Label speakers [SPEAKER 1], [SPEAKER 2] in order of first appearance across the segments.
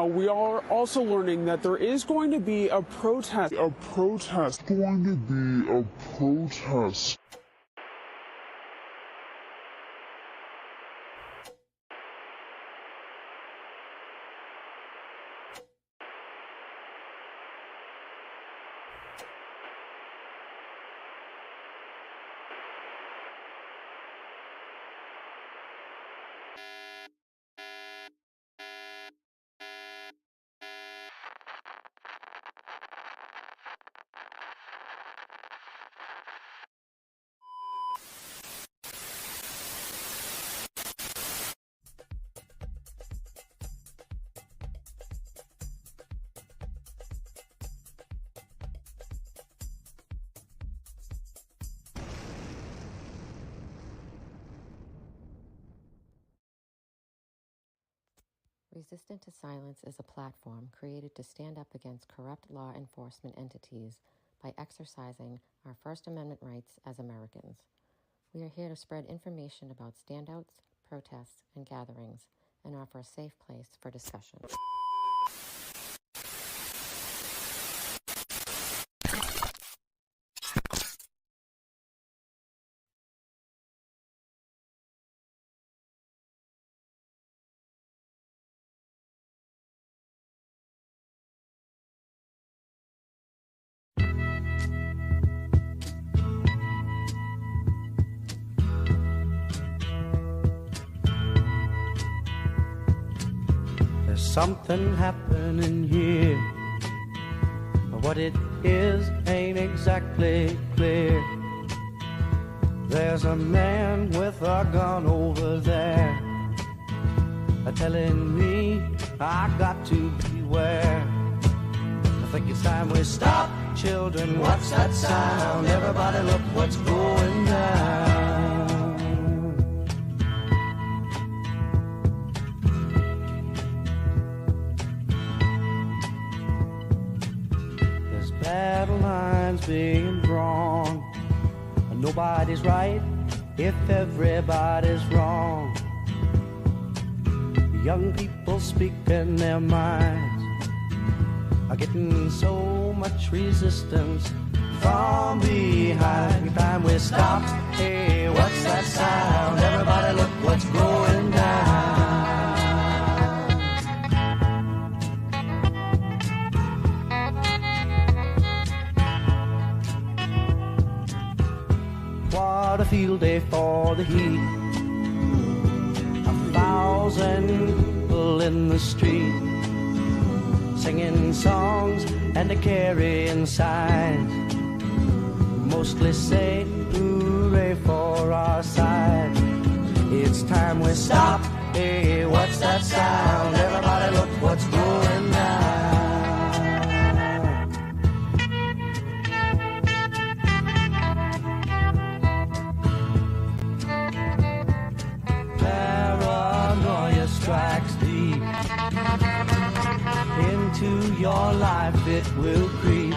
[SPEAKER 1] We are also learning that there is going to be a protest.
[SPEAKER 2] Resistant to Silence is a platform created to stand up against corrupt law enforcement entities by exercising our First Amendment rights as Americans. We are here to spread information about standouts, protests, and gatherings, and offer a safe place for discussion.
[SPEAKER 3] There's something happening here, but what it is ain't exactly clear. There's a man with a gun over there, telling me I got to beware. I think it's time we stop, children. What's that sound? Everybody look what's going down. There's battle lines being drawn. Nobody's right if everybody's wrong. Young people speaking their minds are getting so much resistance from behind. Every time we stop, hey, what's that sound? Everybody look what's going down. What a field day for the heat. 1,000 people in the street, singing songs and carrying signs, mostly say hooray for our side. It's time we stop, hey, what's that sound? Everybody look what's going down. Paranoia strikes deep into your life, it will creep.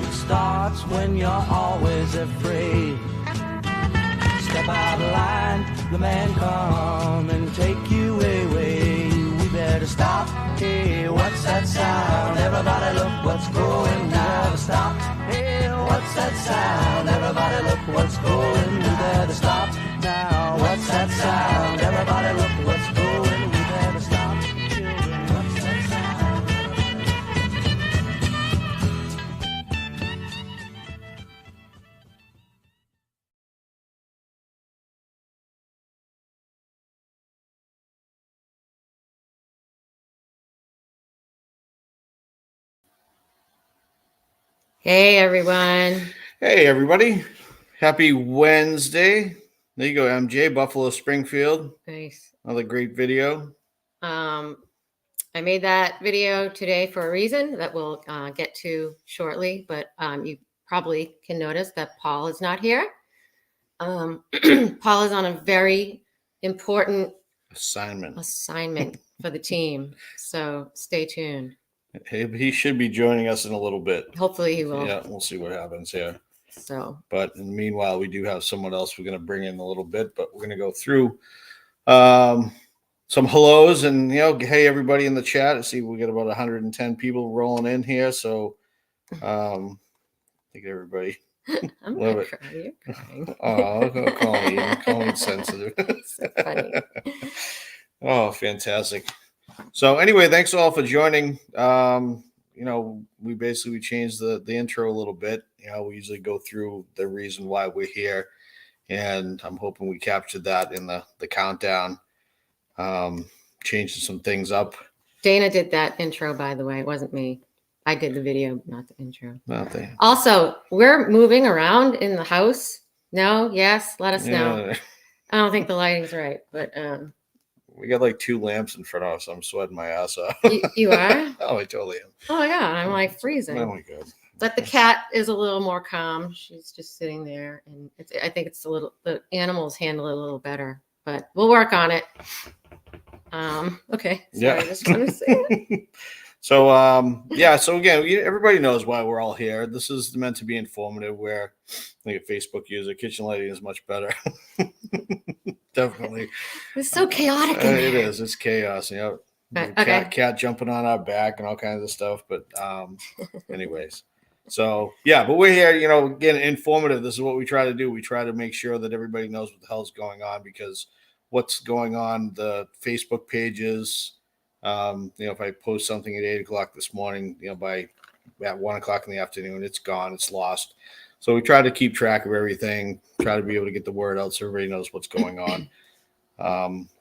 [SPEAKER 3] It starts when you're always afraid. Step out of line, the man come and take you away. We better stop, hey, what's that sound? Everybody look what's going down. Stop, hey, what's that sound? Everybody look what's going. We better stop now, what's that sound? Everybody look what's going. We better stop, children, what's that sound?
[SPEAKER 2] Hey, everyone.
[SPEAKER 4] Hey, everybody. Happy Wednesday. There you go, MJ, Buffalo Springfield.
[SPEAKER 2] Nice.
[SPEAKER 4] Another great video.
[SPEAKER 2] I made that video today for a reason that we'll get to shortly, but you probably can notice that Paul is not here. Paul is on a very important
[SPEAKER 4] Assignment.
[SPEAKER 2] for the team. So stay tuned.
[SPEAKER 4] He should be joining us in a little bit.
[SPEAKER 2] Hopefully he will.
[SPEAKER 4] Yeah, we'll see what happens here.
[SPEAKER 2] So,
[SPEAKER 4] but meanwhile, we do have someone else we're going to bring in a little bit, but we're going to go through some hellos and, hey, everybody in the chat. I see we got about 110 people rolling in here. So I think everybody
[SPEAKER 2] I'm
[SPEAKER 4] love
[SPEAKER 2] not
[SPEAKER 4] it.
[SPEAKER 2] crying. You're crying.
[SPEAKER 4] Oh, call me sensitive.
[SPEAKER 2] So funny.
[SPEAKER 4] Oh, fantastic. So anyway, thanks all for joining. We basically changed the intro a little bit. We usually go through the reason why we're here, and I'm hoping we captured that in the countdown. Changing some things up.
[SPEAKER 2] Dana did that intro, by the way. It wasn't me. I did the video, not the intro.
[SPEAKER 4] Nothing.
[SPEAKER 2] Also, we're moving around in the house. No, yes, let us know. I don't think the lighting's right, but
[SPEAKER 4] we got like 2 lamps in front of us. I'm sweating my ass off.
[SPEAKER 2] You are?
[SPEAKER 4] Oh, I totally am.
[SPEAKER 2] Oh my God, I'm like freezing.
[SPEAKER 4] Oh my God.
[SPEAKER 2] But the cat is a little more calm. She's just sitting there, and I think it's the animals handle it a little better, but we'll work on it. Okay. Sorry, I just want to say it.
[SPEAKER 4] So again, everybody knows why we're all here. This is meant to be informative, where like a Facebook user, kitchen lighting is much better. Definitely.
[SPEAKER 2] It's so chaotic.
[SPEAKER 4] It is. It's chaos.
[SPEAKER 2] Okay.
[SPEAKER 4] Cat jumping on our back and all kinds of stuff. But anyways. So but we're here, again, informative. This is what we try to do. We try to make sure that everybody knows what the hell's going on, because what's going on, the Facebook pages, if I post something at 8:00 this morning, by at 1:00 in the afternoon, it's gone, it's lost. So we try to keep track of everything, try to be able to get the word out so everybody knows what's going on.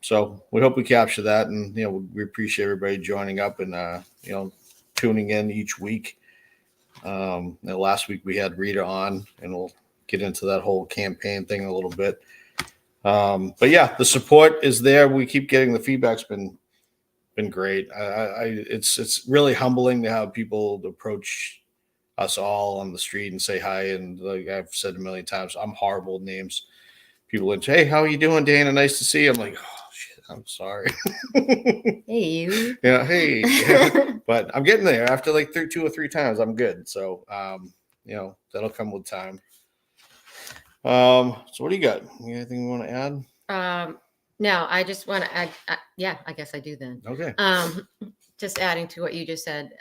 [SPEAKER 4] So we hope we capture that, and we appreciate everybody joining up and tuning in each week. Last week we had Rita on, and we'll get into that whole campaign thing a little bit. But the support is there. We keep getting the feedback's been great. It's really humbling to have people approach us all on the street and say hi. And like I've said a million times, I'm horrible with names. People would say, "Hey, how are you doing, Dana? Nice to see you." I'm like, "Oh shit, I'm sorry."
[SPEAKER 2] Hey, you.
[SPEAKER 4] Yeah, hey. But I'm getting there. After like 2 or 3 times, I'm good. So that'll come with time. So what do you got? Anything you want to add?
[SPEAKER 2] No, I just want to add. I guess I do then.
[SPEAKER 4] Okay.
[SPEAKER 2] Just adding to what you just said.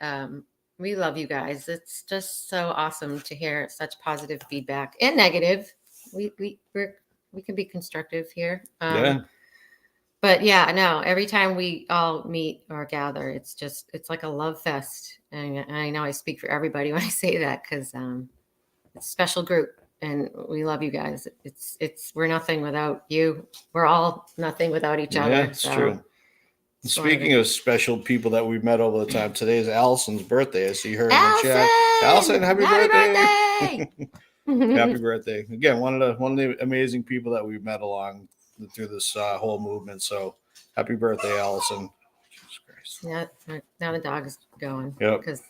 [SPEAKER 2] We love you guys. It's just so awesome to hear such positive feedback and negative. We can be constructive here. But every time we all meet or gather, it's like a love fest. And I know I speak for everybody when I say that, because it's a special group. And we love you guys. We're nothing without you. We're all nothing without each other.
[SPEAKER 4] Yeah, it's true. Speaking of special people that we've met over the time, today is Allison's birthday. I see her in the chat. Allison, happy birthday! Happy birthday! Again, one of the amazing people that we've met along through this whole movement. So happy birthday, Allison! Jesus Christ!
[SPEAKER 2] Now the dog is going.
[SPEAKER 4] Yep.
[SPEAKER 2] Because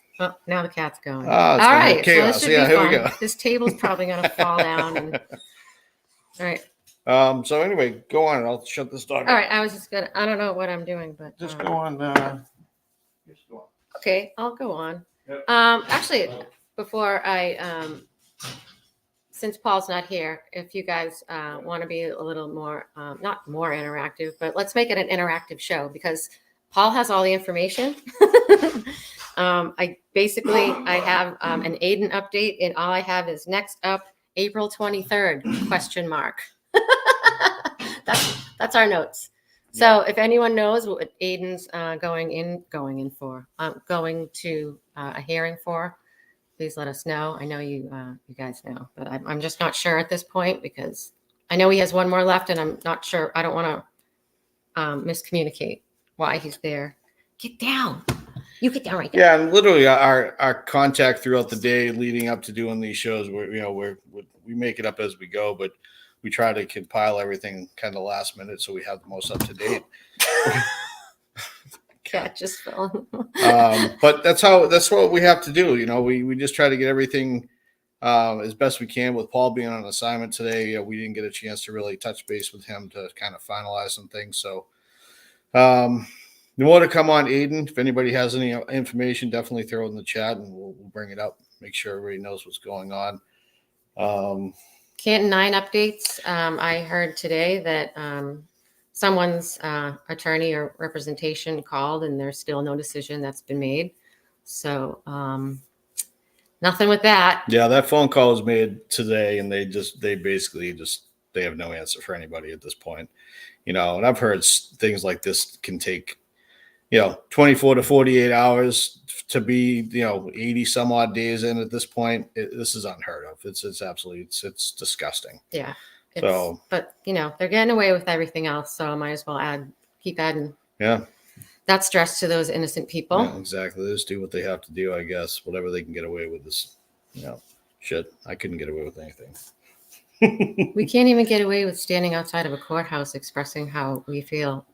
[SPEAKER 2] now the cat's going.
[SPEAKER 4] All
[SPEAKER 2] right.
[SPEAKER 4] Chaos.
[SPEAKER 2] So this should be fun.
[SPEAKER 4] Here we go.
[SPEAKER 2] This table's probably going to fall down. All right.
[SPEAKER 4] So anyway, go on. I'll shut this dog.
[SPEAKER 2] All right. I was just going to, I don't know what I'm doing, but.
[SPEAKER 4] Just go on. Just go on.
[SPEAKER 2] Okay. I'll go on.
[SPEAKER 4] Yep.
[SPEAKER 2] Actually, before since Paul's not here, if you guys want to be a little more, not more interactive, but let's make it an interactive show, because Paul has all the information. I have an AIN update, and all I have is next up, April 23rd, question mark. That's our notes. So if anyone knows what AIN's going to a hearing for, please let us know. I know you guys know, but I'm just not sure at this point, because I know he has one more left, and I'm not sure. I don't want to miscommunicate why he's there. Get down. You get down right there.
[SPEAKER 4] Yeah, and literally our contact throughout the day leading up to doing these shows, we make it up as we go, but we try to compile everything kind of last minute so we have the most up to date.
[SPEAKER 2] Cat just fell.
[SPEAKER 4] But that's what we have to do. We just try to get everything as best we can. With Paul being on assignment today, we didn't get a chance to really touch base with him to kind of finalize some things. So more to come on AIN. If anybody has any information, definitely throw it in the chat and we'll bring it up. Make sure everybody knows what's going on.
[SPEAKER 2] Canton 9 updates. I heard today that someone's attorney or representation called and there's still no decision that's been made. So nothing with that.
[SPEAKER 4] Yeah, that phone call was made today and they basically have no answer for anybody at this point. And I've heard things like this can take 24 to 48 hours to be, 80 some odd days in at this point. This is unheard of. It's absolutely, it's disgusting.
[SPEAKER 2] Yeah.
[SPEAKER 4] But
[SPEAKER 2] they're getting away with everything else. So I might as well keep adding.
[SPEAKER 4] Yeah.
[SPEAKER 2] That stress to those innocent people.
[SPEAKER 4] Yeah, exactly. They just do what they have to do, I guess. Whatever they can get away with is, shit. I couldn't get away with anything.
[SPEAKER 2] We can't even get away with standing outside of a courthouse expressing how we feel.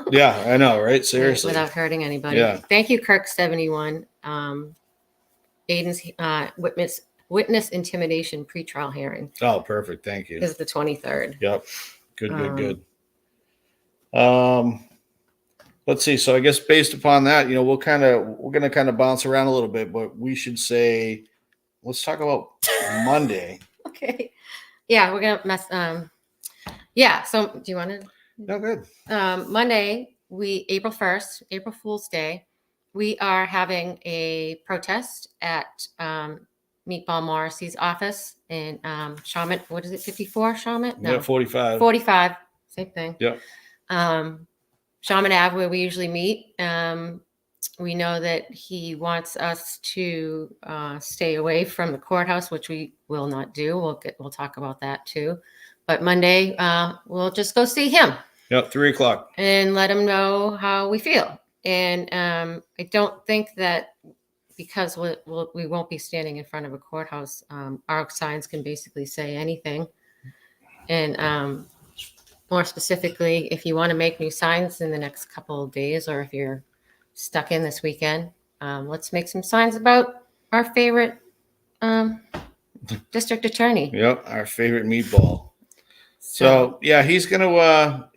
[SPEAKER 4] Yeah, I know, right? Seriously.
[SPEAKER 2] Without hurting anybody.
[SPEAKER 4] Yeah.
[SPEAKER 2] Thank you, Kirk71. AIN's witness intimidation pretrial hearing.
[SPEAKER 4] Oh, perfect. Thank you.
[SPEAKER 2] Is the 23rd.
[SPEAKER 4] Yep. Good. Let's see. So I guess based upon that, we're going to kind of bounce around a little bit, but we should say, let's talk about Monday.
[SPEAKER 2] Okay. Yeah, we're going to mess. Yeah. So do you want to?
[SPEAKER 4] No, good.
[SPEAKER 2] Monday, April 1st, April Fool's Day, we are having a protest at Meatball Morrissey's office in Shawmut. What is it? 54 Shawmut? No,
[SPEAKER 4] Yeah, 45.
[SPEAKER 2] 45. Same thing.
[SPEAKER 4] Yep.
[SPEAKER 2] Shawmut Ave, where we usually meet. We know that he wants us to stay away from the courthouse, which we will not do. We'll talk about that too. But Monday, we'll just go see him.
[SPEAKER 4] Yep, 3:00.
[SPEAKER 2] And let him know how we feel. And I don't think that because we won't be standing in front of a courthouse, our signs can basically say anything. And more specifically, if you want to make new signs in the next couple of days, or if you're stuck in this weekend, let's make some signs about our favorite district attorney.
[SPEAKER 4] Yep, our favorite meatball. So yeah, he's gonna.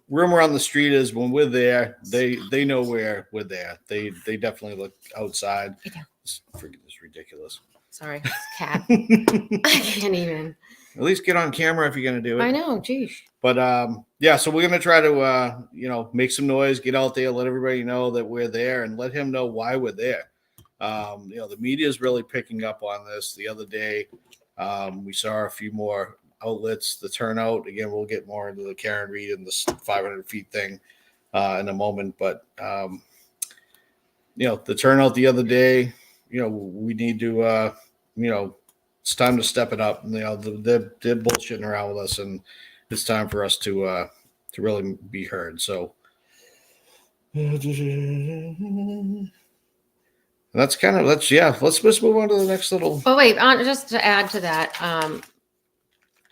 [SPEAKER 4] Rumor on the street is when we're there, they know we're there. They definitely look outside. It's ridiculous.
[SPEAKER 2] Sorry, cat. I can't even.
[SPEAKER 4] At least get on camera if you're gonna do it.
[SPEAKER 2] I know, geez.
[SPEAKER 4] But yeah, so we're gonna try to make some noise, get out there, let everybody know that we're there, and let him know why we're there. The media is really picking up on this. The other day, we saw a few more outlets. The turnout, again, we'll get more into the Karen Reed and the 500 feet thing in a moment. But the turnout the other day, we need to it's time to step it up. They're bullshitting around with us, and it's time for us to really be heard. So let's just move on to the next little.
[SPEAKER 2] Oh wait, just to add to that, I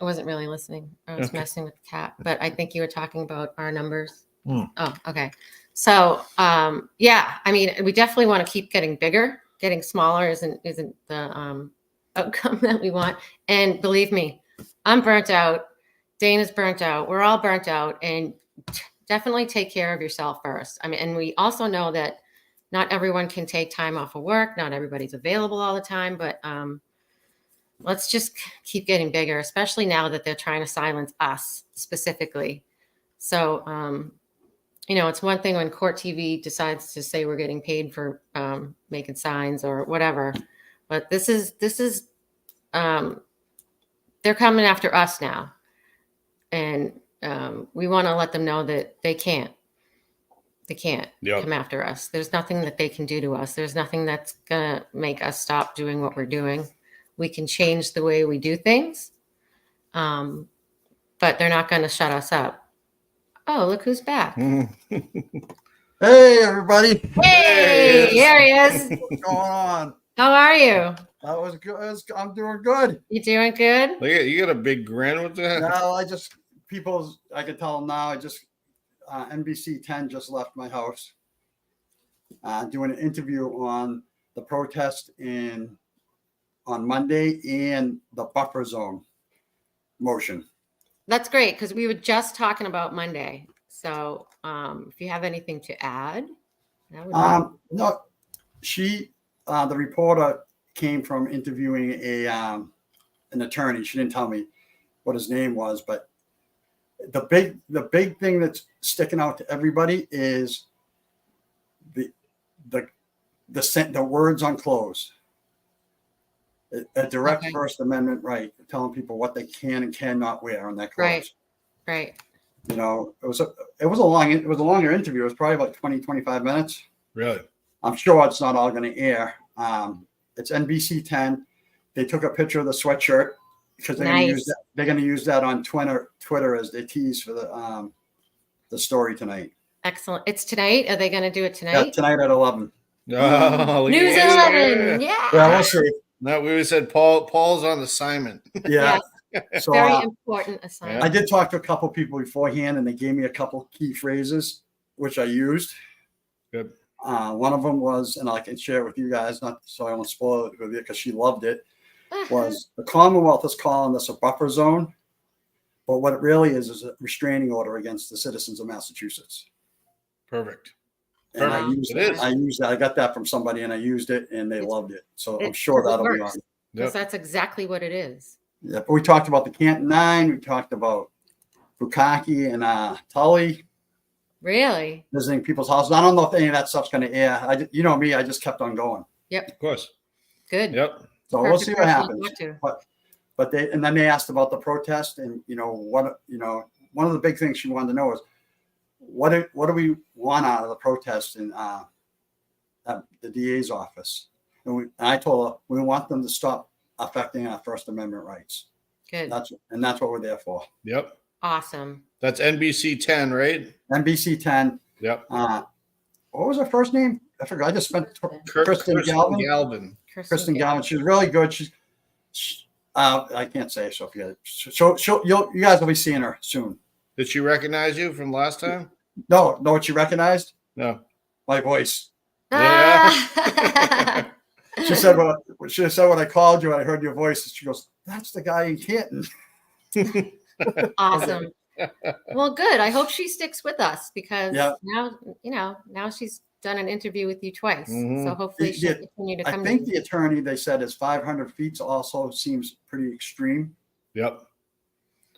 [SPEAKER 2] wasn't really listening. I was messing with the cat, but I think you were talking about our numbers. Oh, okay. So yeah, I mean, we definitely want to keep getting bigger. Getting smaller isn't the outcome that we want. And believe me, I'm burnt out. Dana's burnt out. We're all burnt out, and definitely take care of yourself first. I mean, and we also know that not everyone can take time off of work. Not everybody's available all the time, but let's just keep getting bigger, especially now that they're trying to silence us specifically. So, it's one thing when Court TV decides to say we're getting paid for making signs or whatever, but this is they're coming after us now. And we want to let them know that they can't come after us. There's nothing that they can do to us. There's nothing that's going to make us stop doing what we're doing. We can change the way we do things, but they're not going to shut us up. Oh, look who's back.
[SPEAKER 5] Hey, everybody.
[SPEAKER 2] Hey, here he is.
[SPEAKER 5] What's going on?
[SPEAKER 2] How are you?
[SPEAKER 5] That was good. I'm doing good.
[SPEAKER 2] You doing good?
[SPEAKER 4] Look at you, got a big grin with that.
[SPEAKER 5] No, I could tell them now. NBC 10 just left my house doing an interview on the protest on Monday and the buffer zone motion.
[SPEAKER 2] That's great because we were just talking about Monday. So if you have anything to add, that would be
[SPEAKER 5] No, the reporter came from interviewing an attorney. She didn't tell me what his name was, but the big thing that's sticking out to everybody is the words on clothes. A direct First Amendment right, telling people what they can and cannot wear on their clothes.
[SPEAKER 2] Right.
[SPEAKER 5] You know, it was a longer interview. It was probably about 20, 25 minutes.
[SPEAKER 4] Really?
[SPEAKER 5] I'm sure it's not all going to air. It's NBC 10. They took a picture of the sweatshirt because they're going to use that on Twitter as they tease for the story tonight.
[SPEAKER 2] Excellent. It's tonight. Are they going to do it tonight?
[SPEAKER 5] Yeah, tonight at 11.
[SPEAKER 4] Oh,
[SPEAKER 2] News 11. Yeah.
[SPEAKER 5] Yeah, we'll see.
[SPEAKER 4] No, we always said Paul's on assignment.
[SPEAKER 5] Yeah. So,
[SPEAKER 2] very important assignment.
[SPEAKER 5] I did talk to a couple people beforehand, and they gave me a couple key phrases, which I used.
[SPEAKER 4] Good.
[SPEAKER 5] One of them was, and I can share it with you guys, not so I won't spoil it with you because she loved it, was the Commonwealth is calling this a buffer zone, but what it really is a restraining order against the citizens of Massachusetts.
[SPEAKER 4] Perfect.
[SPEAKER 5] And I used that. I got that from somebody, and I used it, and they loved it. So I'm sure that'll be on.
[SPEAKER 2] Because that's exactly what it is.
[SPEAKER 5] Yeah, but we talked about the Canton Nine. We talked about Bukkake and Tully.
[SPEAKER 2] Really?
[SPEAKER 5] Visiting people's houses. I don't know if any of that stuff's going to air. You know me, I just kept on going.
[SPEAKER 2] Yep.
[SPEAKER 4] Of course.
[SPEAKER 2] Good.
[SPEAKER 4] Yep.
[SPEAKER 5] So we'll see what happens. But then they asked about the protest, and one of the big things she wanted to know is what do we want out of the protest in at the DA's office? And I told her we want them to stop affecting our First Amendment rights.
[SPEAKER 2] Good.
[SPEAKER 5] That's what we're there for.
[SPEAKER 4] Yep.
[SPEAKER 2] Awesome.
[SPEAKER 4] That's NBC 10, right?
[SPEAKER 5] NBC 10.
[SPEAKER 4] Yep.
[SPEAKER 5] What was her first name? I forgot. I just spent
[SPEAKER 4] Kristen Galvin.
[SPEAKER 5] Kristen Galvin. She's really good. She's I can't say so. You guys will be seeing her soon.
[SPEAKER 4] Did she recognize you from last time?
[SPEAKER 5] No, know what she recognized?
[SPEAKER 4] No.
[SPEAKER 5] My voice.
[SPEAKER 4] Yeah.
[SPEAKER 5] She said when I called you and I heard your voice, she goes, "That's the guy in Canton."
[SPEAKER 2] Awesome. Well, good. I hope she sticks with us because now she's done an interview with you twice.
[SPEAKER 4] Mm-hmm.
[SPEAKER 2] So hopefully she'll continue to come.
[SPEAKER 5] I think the attorney, they said, is 500 feet also seems pretty extreme.
[SPEAKER 4] Yep.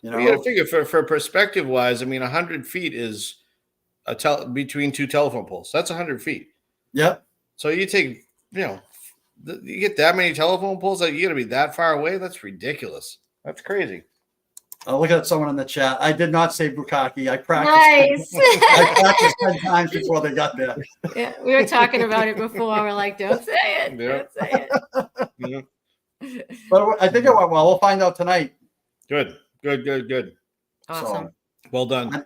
[SPEAKER 4] You got to figure for perspective wise, I mean, 100 feet is between two telephone poles. That's 100 feet.
[SPEAKER 5] Yep.
[SPEAKER 4] So you take, you get that many telephone poles that you got to be that far away. That's ridiculous. That's crazy.
[SPEAKER 5] I'll look at someone in the chat. I did not say Bukkake. I practiced.
[SPEAKER 2] Nice.
[SPEAKER 5] I practiced 10 times before they got there.
[SPEAKER 2] Yeah, we were talking about it before. We're like, don't say it.
[SPEAKER 4] Yeah.
[SPEAKER 2] Don't say it.
[SPEAKER 4] Yeah.
[SPEAKER 5] But I think it went well. We'll find out tonight.
[SPEAKER 4] Good.
[SPEAKER 2] Awesome.
[SPEAKER 4] Well done.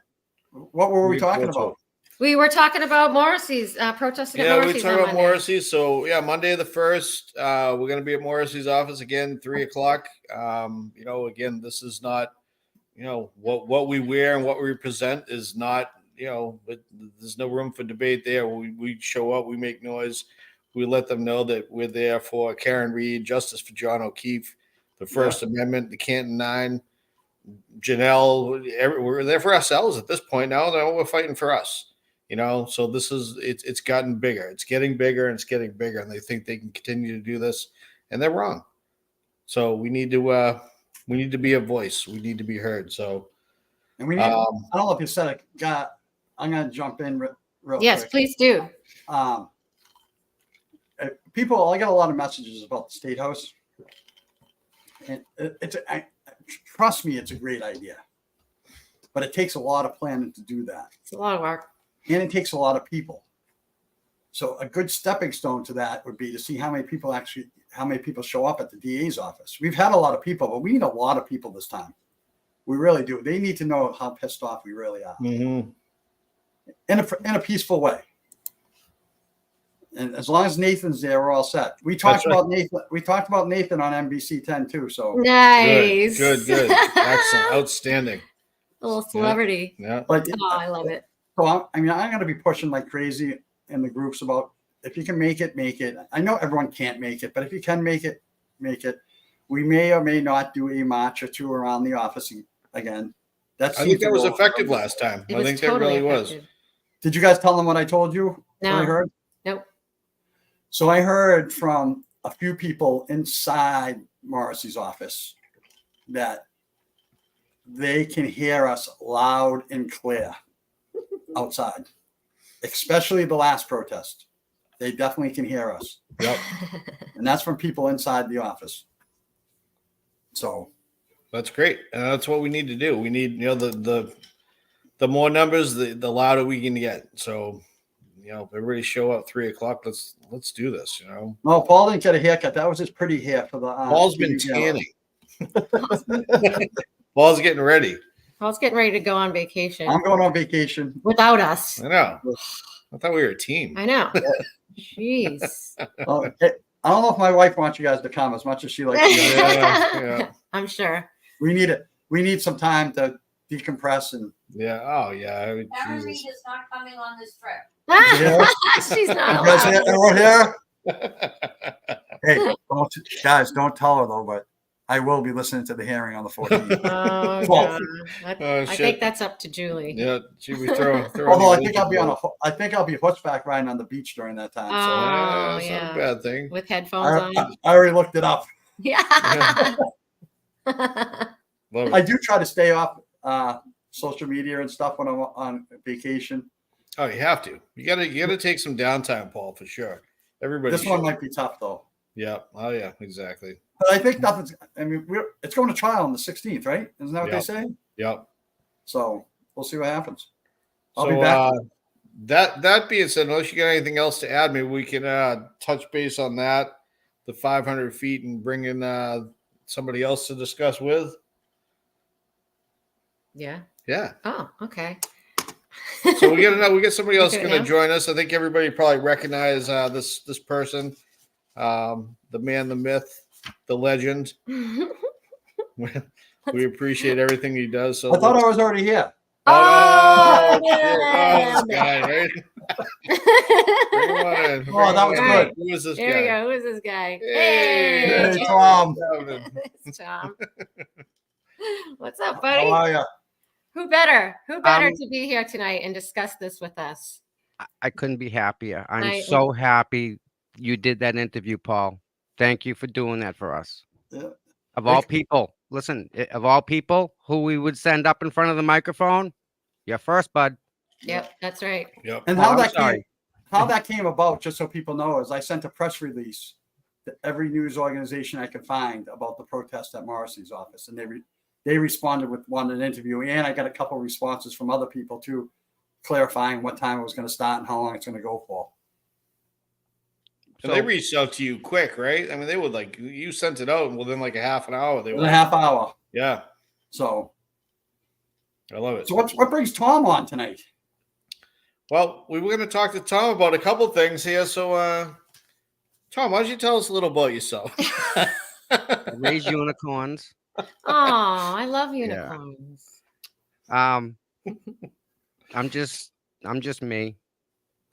[SPEAKER 5] What were we talking about?
[SPEAKER 2] We were talking about Morrissey's protesting at Morrissey's.
[SPEAKER 4] Yeah, we talked about Morrissey. So Monday the 1st, we're going to be at Morrissey's office again, 3:00. Again, this is not, what we wear and what we present is not, but there's no room for debate there. We show up, we make noise, we let them know that we're there for Karen Reed, justice for John O'Keefe, the First Amendment, the Canton Nine, Janelle. We're there for ourselves at this point now. We're fighting for us. So this is it's gotten bigger. It's getting bigger and it's getting bigger, and they think they can continue to do this, and they're wrong. So we need to be a voice. We need to be heard. So,
[SPEAKER 5] and we need. I don't know if you said it. God, I'm going to jump in real
[SPEAKER 2] Yes,
[SPEAKER 5] quick.
[SPEAKER 2] please do.
[SPEAKER 5] People, I got a lot of messages about the State House, and trust me, it's a great idea, but it takes a lot of planning to do that.
[SPEAKER 2] It's a lot of work.
[SPEAKER 5] And it takes a lot of people. So a good stepping stone to that would be to see how many people show up at the DA's office. We've had a lot of people, but we need a lot of people this time. We really do. They need to know how pissed off we really are.
[SPEAKER 4] Mm-hmm.
[SPEAKER 5] In a peaceful way. And as long as Nathan's there, we're all set. We talked about Nathan. We talked about Nathan on NBC 10 too. So
[SPEAKER 2] nice.
[SPEAKER 4] Good. Excellent. Outstanding.
[SPEAKER 2] A little celebrity.
[SPEAKER 4] Yeah.
[SPEAKER 5] But,
[SPEAKER 2] I love it.
[SPEAKER 5] So I'm going to be pushing like crazy in the groups about if you can make it, make it. I know everyone can't make it, but if you can make it, make it. We may or may not do a march or two around the office again.
[SPEAKER 4] I think that was effective last time. I think that really was.
[SPEAKER 5] Did you guys tell them what I told you?
[SPEAKER 2] No.
[SPEAKER 5] What I heard?
[SPEAKER 2] Nope.
[SPEAKER 5] So I heard from a few people inside Morrissey's office that they can hear us loud and clear outside, especially the last protest. They definitely can hear us.
[SPEAKER 4] Yep.
[SPEAKER 5] And that's from people inside the office. So
[SPEAKER 4] that's great. And that's what we need to do. We need, the more numbers, the louder we can get. So, if everybody show up 3:00, let's do this,
[SPEAKER 5] No, Paul didn't get a haircut. That was his pretty hair for the
[SPEAKER 4] Paul's been tanning. Paul's getting ready.
[SPEAKER 2] Paul's getting ready to go on vacation.
[SPEAKER 5] I'm going on vacation.
[SPEAKER 2] Without us.
[SPEAKER 4] I know. I thought we were a team.
[SPEAKER 2] I know. Jeez.
[SPEAKER 5] I don't know if my wife wants you guys to come as much as she likes you.
[SPEAKER 4] Yeah.
[SPEAKER 2] I'm sure.
[SPEAKER 5] We need it. We need some time to decompress and.
[SPEAKER 4] Yeah. Oh, yeah.
[SPEAKER 6] Erin Reed is not coming on this trip.
[SPEAKER 2] She's not.
[SPEAKER 5] You guys hear everyone here? Hey, don't tell her though, but I will be listening to the hearing on the 14th.
[SPEAKER 2] Oh,
[SPEAKER 5] Well,
[SPEAKER 2] I think that's up to Julie.
[SPEAKER 4] Yeah, we throw.
[SPEAKER 5] Although I think I'll be horseback riding on the beach during that time.
[SPEAKER 2] Oh,
[SPEAKER 4] that's not a bad thing.
[SPEAKER 2] With headphones on.
[SPEAKER 5] I already looked it up.
[SPEAKER 2] Yeah.
[SPEAKER 5] I do try to stay off social media and stuff when I'm on vacation.
[SPEAKER 4] Oh, you have to. You gotta take some downtime, Paul, for sure. Everybody.
[SPEAKER 5] This one might be tough though.
[SPEAKER 4] Yeah. Oh, yeah. Exactly.
[SPEAKER 5] But I think nothing's. I mean, it's going to trial on the 16th, right? Isn't that what they say?
[SPEAKER 4] Yep.
[SPEAKER 5] So we'll see what happens. I'll
[SPEAKER 4] So
[SPEAKER 5] be back.
[SPEAKER 4] that being said, unless you got anything else to add, maybe we can touch base on that, the 500 feet, and bring in somebody else to discuss with.
[SPEAKER 2] Yeah.
[SPEAKER 4] Yeah.
[SPEAKER 2] Oh, okay.
[SPEAKER 4] So we get somebody else
[SPEAKER 2] Do it
[SPEAKER 4] going to
[SPEAKER 2] now?
[SPEAKER 4] join us. I think everybody probably recognize this person, the man, the myth, the legend. We appreciate everything he does. So
[SPEAKER 5] I thought I was already here.
[SPEAKER 2] Oh,
[SPEAKER 4] this guy, right? Bring him on in.
[SPEAKER 5] Oh, that was good.
[SPEAKER 4] Who is this
[SPEAKER 2] There
[SPEAKER 4] guy?
[SPEAKER 2] we go. Who is this guy?
[SPEAKER 4] Hey,
[SPEAKER 5] Hey, Tom.
[SPEAKER 2] It's Tom. What's up,
[SPEAKER 5] How
[SPEAKER 2] buddy?
[SPEAKER 5] are you?
[SPEAKER 2] Who better to be here tonight and discuss this with us?
[SPEAKER 7] I couldn't be happier. I'm
[SPEAKER 2] I-
[SPEAKER 7] so happy you did that interview, Paul. Thank you for doing that for us.
[SPEAKER 5] Yeah.
[SPEAKER 7] Of all people, listen, of all people who we would send up in front of the microphone, you're first, bud.
[SPEAKER 2] Yep, that's right.
[SPEAKER 4] Yep.
[SPEAKER 5] And
[SPEAKER 7] Oh, I'm
[SPEAKER 5] how that came about, just so people know, is I sent a press release to every news organization I could find about the protest at Morrissey's office, and they responded with an interview, and I got a couple of responses from other people too, clarifying what time it was going to start and how long it's going to go for.
[SPEAKER 4] And they reached out to you quick, right? I mean, they would you sent it out within like a half an hour. They
[SPEAKER 5] In
[SPEAKER 4] were
[SPEAKER 5] a half hour.
[SPEAKER 4] Yeah,
[SPEAKER 5] So
[SPEAKER 4] I love it.
[SPEAKER 5] what brings Tom on tonight?
[SPEAKER 4] Well, we were going to talk to Tom about a couple things here. So, Tom, why don't you tell us a little about yourself?
[SPEAKER 7] Raise unicorns.
[SPEAKER 2] Oh, I love unicorns.
[SPEAKER 7] I'm just me.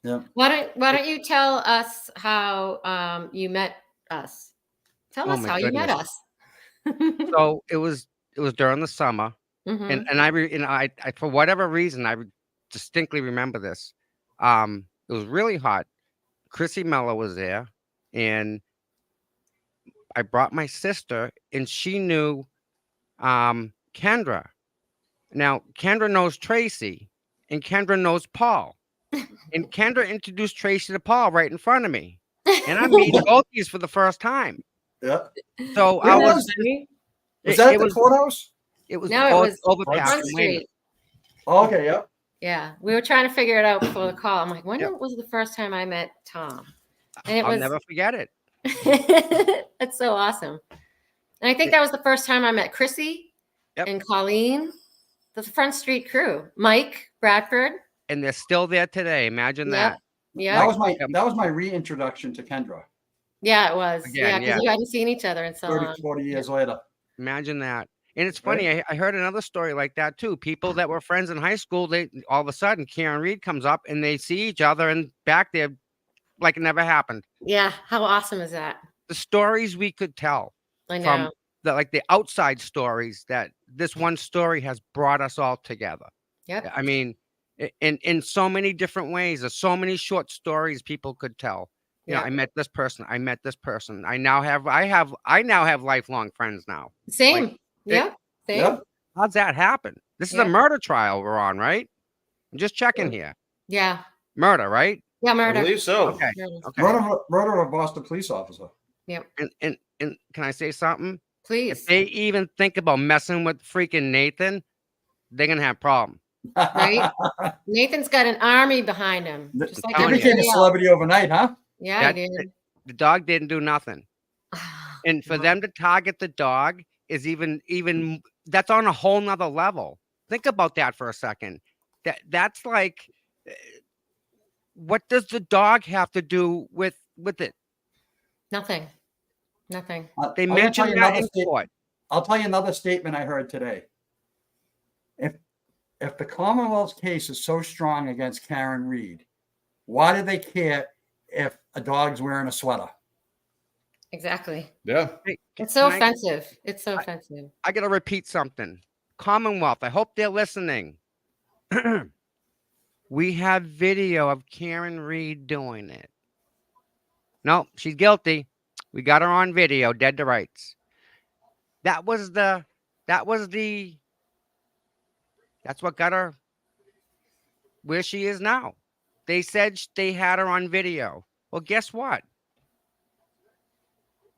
[SPEAKER 5] Yeah.
[SPEAKER 2] Why don't you tell us how you met us? Tell
[SPEAKER 7] Oh,
[SPEAKER 2] us
[SPEAKER 7] my
[SPEAKER 2] how you met
[SPEAKER 7] goodness.
[SPEAKER 2] us.
[SPEAKER 7] So it was during the summer,
[SPEAKER 2] Mhm.
[SPEAKER 7] and I for whatever reason I distinctly remember this. It was really hot. Chrissy Mello was there, and I brought my sister, and she knew Kendra. Now Kendra knows Tracy, and Kendra knows Paul, and Kendra introduced Tracy to Paul right in front of me, and I'm meeting both these for the first time.
[SPEAKER 5] Yeah.
[SPEAKER 7] So
[SPEAKER 5] Where
[SPEAKER 7] I
[SPEAKER 5] was
[SPEAKER 7] was.
[SPEAKER 5] Was that
[SPEAKER 7] it
[SPEAKER 5] the
[SPEAKER 7] was
[SPEAKER 5] courthouse?
[SPEAKER 7] it was
[SPEAKER 2] No, it was
[SPEAKER 7] overpass.
[SPEAKER 2] Front Street.
[SPEAKER 5] Oh, okay. Yeah.
[SPEAKER 2] Yeah, we were trying to figure it out before the call. I'm like, when
[SPEAKER 7] Yep.
[SPEAKER 2] was the first time I met Tom? And it
[SPEAKER 7] I'll
[SPEAKER 2] was.
[SPEAKER 7] never forget it.
[SPEAKER 2] That's so awesome. And I think that was the first time I met Chrissy
[SPEAKER 7] Yep.
[SPEAKER 2] and Colleen, the Front Street crew, Mike Bradford.
[SPEAKER 7] And they're still there today. Imagine that.
[SPEAKER 2] Yeah,
[SPEAKER 5] That was my reintroduction to Kendra.
[SPEAKER 2] yeah, it was.
[SPEAKER 7] Again,
[SPEAKER 2] Yeah, because
[SPEAKER 7] yeah.
[SPEAKER 2] you hadn't seen each other in so
[SPEAKER 5] 30,
[SPEAKER 2] long.
[SPEAKER 5] 40 years later.
[SPEAKER 7] Imagine that. And it's funny. I heard another story like that too. People that were friends in high school, they all of a sudden Karen Reed comes up and they see each other and back there like it never happened.
[SPEAKER 2] Yeah, how awesome is that?
[SPEAKER 7] The stories we could tell.
[SPEAKER 2] I know.
[SPEAKER 7] from the outside stories that this one story has brought us all together.
[SPEAKER 2] Yep.
[SPEAKER 7] I mean, in so many different ways. There's so many short stories people could tell. You know,
[SPEAKER 2] Yep.
[SPEAKER 7] I met this person. I met this person. I now have lifelong friends now.
[SPEAKER 2] Same.
[SPEAKER 7] Like,
[SPEAKER 2] Yep. Same.
[SPEAKER 5] Yeah.
[SPEAKER 7] how's that happen? This is a
[SPEAKER 2] Yeah.
[SPEAKER 7] murder trial we're on, right? I'm just checking here.
[SPEAKER 2] Yeah.
[SPEAKER 7] Murder, right?
[SPEAKER 2] Yeah.
[SPEAKER 4] I
[SPEAKER 2] Murder.
[SPEAKER 4] believe so.
[SPEAKER 7] Okay.
[SPEAKER 2] Murder.
[SPEAKER 7] Okay.
[SPEAKER 5] Murder of a Boston police officer.
[SPEAKER 2] Yep.
[SPEAKER 7] And can I say something?
[SPEAKER 2] Please.
[SPEAKER 7] If they even think about messing with freaking Nathan, they're gonna have a problem.
[SPEAKER 2] Right? Nathan's got an army behind him. Just like
[SPEAKER 5] He
[SPEAKER 7] telling you.
[SPEAKER 5] became a
[SPEAKER 2] everybody else.
[SPEAKER 5] celebrity overnight, huh?
[SPEAKER 2] Yeah,
[SPEAKER 7] That-
[SPEAKER 2] he did.
[SPEAKER 7] The dog didn't do nothing. And for them to target the dog is even that's on a whole nother level. Think about that for a second. That's like, what does the dog have to do with it?
[SPEAKER 2] Nothing. Nothing.
[SPEAKER 7] They
[SPEAKER 5] I'm gonna tell
[SPEAKER 7] mentioned
[SPEAKER 5] you
[SPEAKER 7] that
[SPEAKER 5] another
[SPEAKER 7] in
[SPEAKER 5] sta-
[SPEAKER 7] court.
[SPEAKER 5] I'll tell you another statement I heard today. If the Commonwealth's case is so strong against Karen Reed, why do they care if a dog's wearing a sweater?
[SPEAKER 2] Exactly.
[SPEAKER 4] Yeah.
[SPEAKER 7] Hey,
[SPEAKER 2] It's so
[SPEAKER 7] can I-
[SPEAKER 2] offensive. It's so offensive.
[SPEAKER 7] I got to repeat something. Commonwealth, I hope they're listening. We have video of Karen Reed doing it. No, she's guilty. We got her on video, dead to rights. That's what got her where she is now. They said they had her on video. Well, guess what?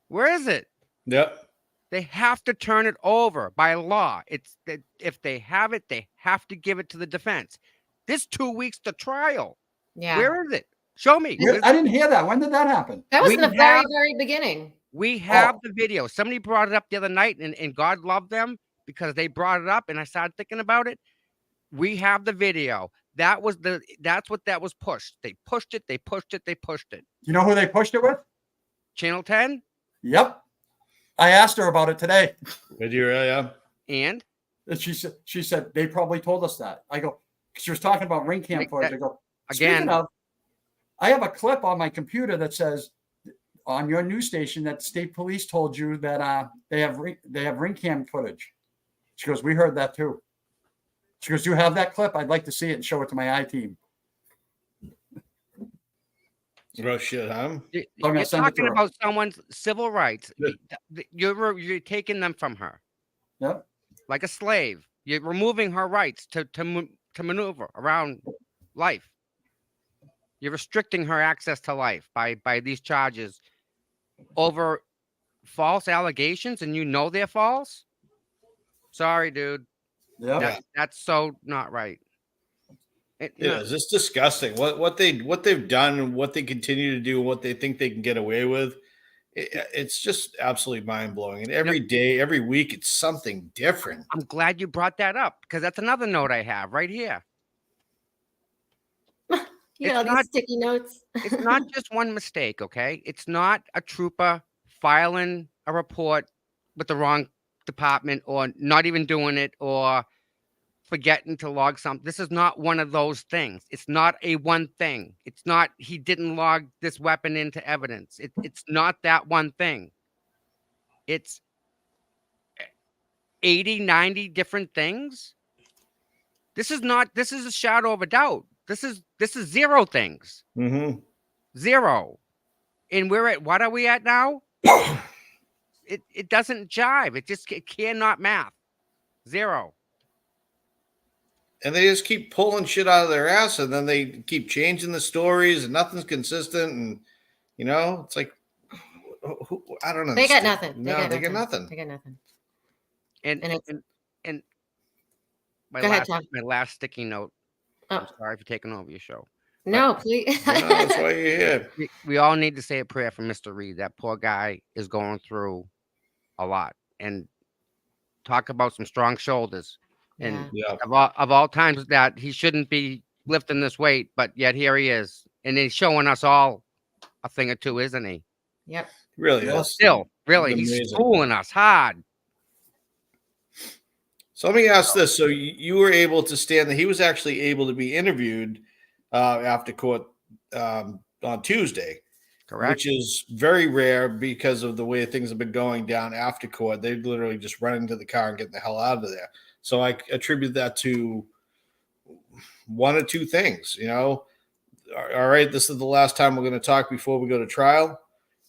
[SPEAKER 7] Where is it?
[SPEAKER 4] Yep.
[SPEAKER 7] They have to turn it over by law. It's that if they have it, they have to give it to the defense. This 2 weeks to trial.
[SPEAKER 2] Yeah.
[SPEAKER 7] Where is it? Show me.
[SPEAKER 5] I didn't hear that. When did that happen?
[SPEAKER 2] That was
[SPEAKER 7] We
[SPEAKER 2] in the very,
[SPEAKER 7] have-
[SPEAKER 2] very beginning.
[SPEAKER 7] We have the video. Somebody brought it up the other night, and God loved them because they brought it up, and I started thinking about it. We have the video. That's what that was pushed. They pushed it. They pushed it. They pushed it.
[SPEAKER 5] You know who they pushed it with?
[SPEAKER 7] Channel 10
[SPEAKER 5] Yep. I asked her about it today.
[SPEAKER 4] Did you really? Yeah.
[SPEAKER 7] and
[SPEAKER 5] And she said they probably told us that. I go, she was talking about ring cam
[SPEAKER 7] Like
[SPEAKER 5] footage.
[SPEAKER 7] that-
[SPEAKER 5] I go,
[SPEAKER 7] again.
[SPEAKER 5] speaking of, I have a clip on my computer that says on your news station that state police told you that they have ring cam footage. She goes, we heard that too. She goes, do you have that clip? I'd like to see it and show it to my I-team.
[SPEAKER 4] Oh shit, huh?
[SPEAKER 5] I'm
[SPEAKER 7] You're
[SPEAKER 5] gonna send it to
[SPEAKER 7] talking
[SPEAKER 5] her.
[SPEAKER 7] about someone's civil rights.
[SPEAKER 4] Yeah.
[SPEAKER 7] You're taking them from her
[SPEAKER 5] Yep.
[SPEAKER 7] like a slave. You're removing her rights to maneuver around life. You're restricting her access to life by these charges over false allegations, and you know they're false. Sorry, dude.
[SPEAKER 5] Yep.
[SPEAKER 7] That's so not right.
[SPEAKER 4] It is. It's disgusting. What they've done and what they continue to do, what they think they can get away with. It's just absolutely mind blowing. And every day, every week, it's something different.
[SPEAKER 7] I'm glad you brought that up because that's another note I have right here.
[SPEAKER 2] You know,
[SPEAKER 7] It's
[SPEAKER 2] these
[SPEAKER 7] not-
[SPEAKER 2] sticky notes.
[SPEAKER 7] It's not just one mistake, okay? It's not a trooper filing a report with the wrong department or not even doing it or forgetting to log something. This is not one of those things. It's not a one thing. It's not he didn't log this weapon into evidence. It's not that one thing. It's 80, 90 different things. This is a shadow of a doubt. This is zero things.
[SPEAKER 4] Mm-hmm.
[SPEAKER 7] Zero. And what are we at now? It doesn't jive. It cannot math. Zero.
[SPEAKER 4] And they just keep pulling shit out of their ass, and then they keep changing the stories, and nothing's consistent. And it's like, I don't know.
[SPEAKER 2] They got nothing.
[SPEAKER 4] No, they got nothing.
[SPEAKER 2] They got nothing.
[SPEAKER 7] And
[SPEAKER 2] And it's-
[SPEAKER 7] my
[SPEAKER 2] Go ahead,
[SPEAKER 7] last,
[SPEAKER 2] Tom.
[SPEAKER 7] my last sticky note.
[SPEAKER 2] Oh.
[SPEAKER 7] I'm sorry for taking over your show.
[SPEAKER 2] No, please.
[SPEAKER 4] No, that's why you're here.
[SPEAKER 7] We all need to say a prayer for Mr. Reed. That poor guy is going through a lot, and talk about some strong shoulders. And
[SPEAKER 2] Yeah.
[SPEAKER 4] Yeah.
[SPEAKER 7] of all times that he shouldn't be lifting this weight, but yet here he is, and he's showing us all a thing or two, isn't he?
[SPEAKER 2] Yep.
[SPEAKER 4] Really
[SPEAKER 5] Yeah.
[SPEAKER 4] is.
[SPEAKER 7] Still, really,
[SPEAKER 4] It's
[SPEAKER 7] he's
[SPEAKER 4] amazing.
[SPEAKER 7] fooling us hard.
[SPEAKER 4] So let me ask this: so you were able to stand? He was actually able to be interviewed after court on Tuesday.
[SPEAKER 7] Correct.
[SPEAKER 4] which is very rare because of the way things have been going down after court. They literally just run into the car and get the hell out of there. So I attribute that to one or two things, all right, this is the last time we're going to talk before we go to trial,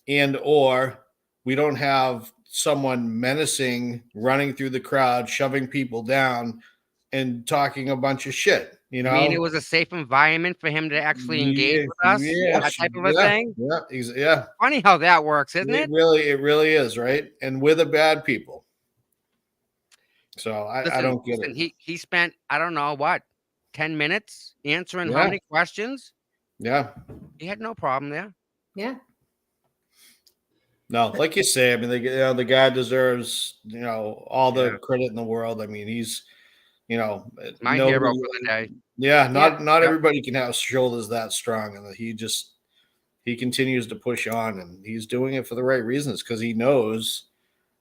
[SPEAKER 4] and or we don't have someone menacing, running through the crowd, shoving people down and talking a bunch of shit.
[SPEAKER 7] I mean, it was a safe environment for him to actually engage with us, that type of a thing.
[SPEAKER 4] Yeah.
[SPEAKER 7] Funny how that works, isn't it?
[SPEAKER 4] It really is, right? And we're the bad people. So I don't get it.
[SPEAKER 7] He spent, I don't know what, 10 minutes answering how many questions?
[SPEAKER 4] Yeah.
[SPEAKER 7] He had no problem there.
[SPEAKER 2] Yeah.
[SPEAKER 4] No, like you say, I mean, the guy deserves, all the credit in the world. I mean, he's,
[SPEAKER 7] my hero for the day.
[SPEAKER 4] Yeah, not everybody can have shoulders that strong, and he continues to push on, and he's doing it for the right reasons because he knows,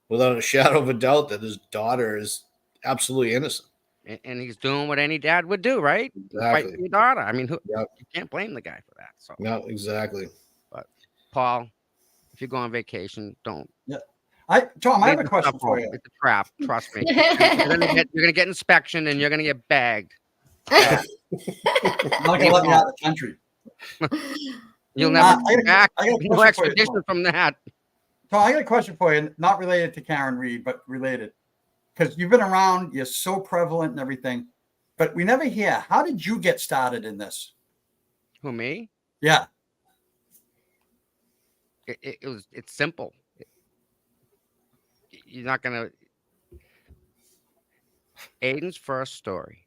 [SPEAKER 4] without a shadow of a doubt, that his daughter is absolutely innocent.
[SPEAKER 7] And he's doing what any dad would do, right?
[SPEAKER 4] Exactly.
[SPEAKER 7] Fight for your daughter. I mean, you can't blame the guy for that. So
[SPEAKER 4] no, exactly.
[SPEAKER 7] But Paul, if you go on vacation, don't.
[SPEAKER 5] Yeah. Tom, I have a question for you.
[SPEAKER 7] It's a trap. Trust me. You're gonna get inspection and you're gonna get bagged.
[SPEAKER 5] I'm not gonna let me out of the country.
[SPEAKER 7] You'll never come back. No expedition from that.
[SPEAKER 5] Tom, I got a question for you, not related to Karen Reed, but related. Because you've been around, you're so prevalent and everything, but we never hear. How did you get started in this?
[SPEAKER 7] Who, me?
[SPEAKER 5] Yeah.
[SPEAKER 7] It's simple. You're not gonna. Aiden's first story.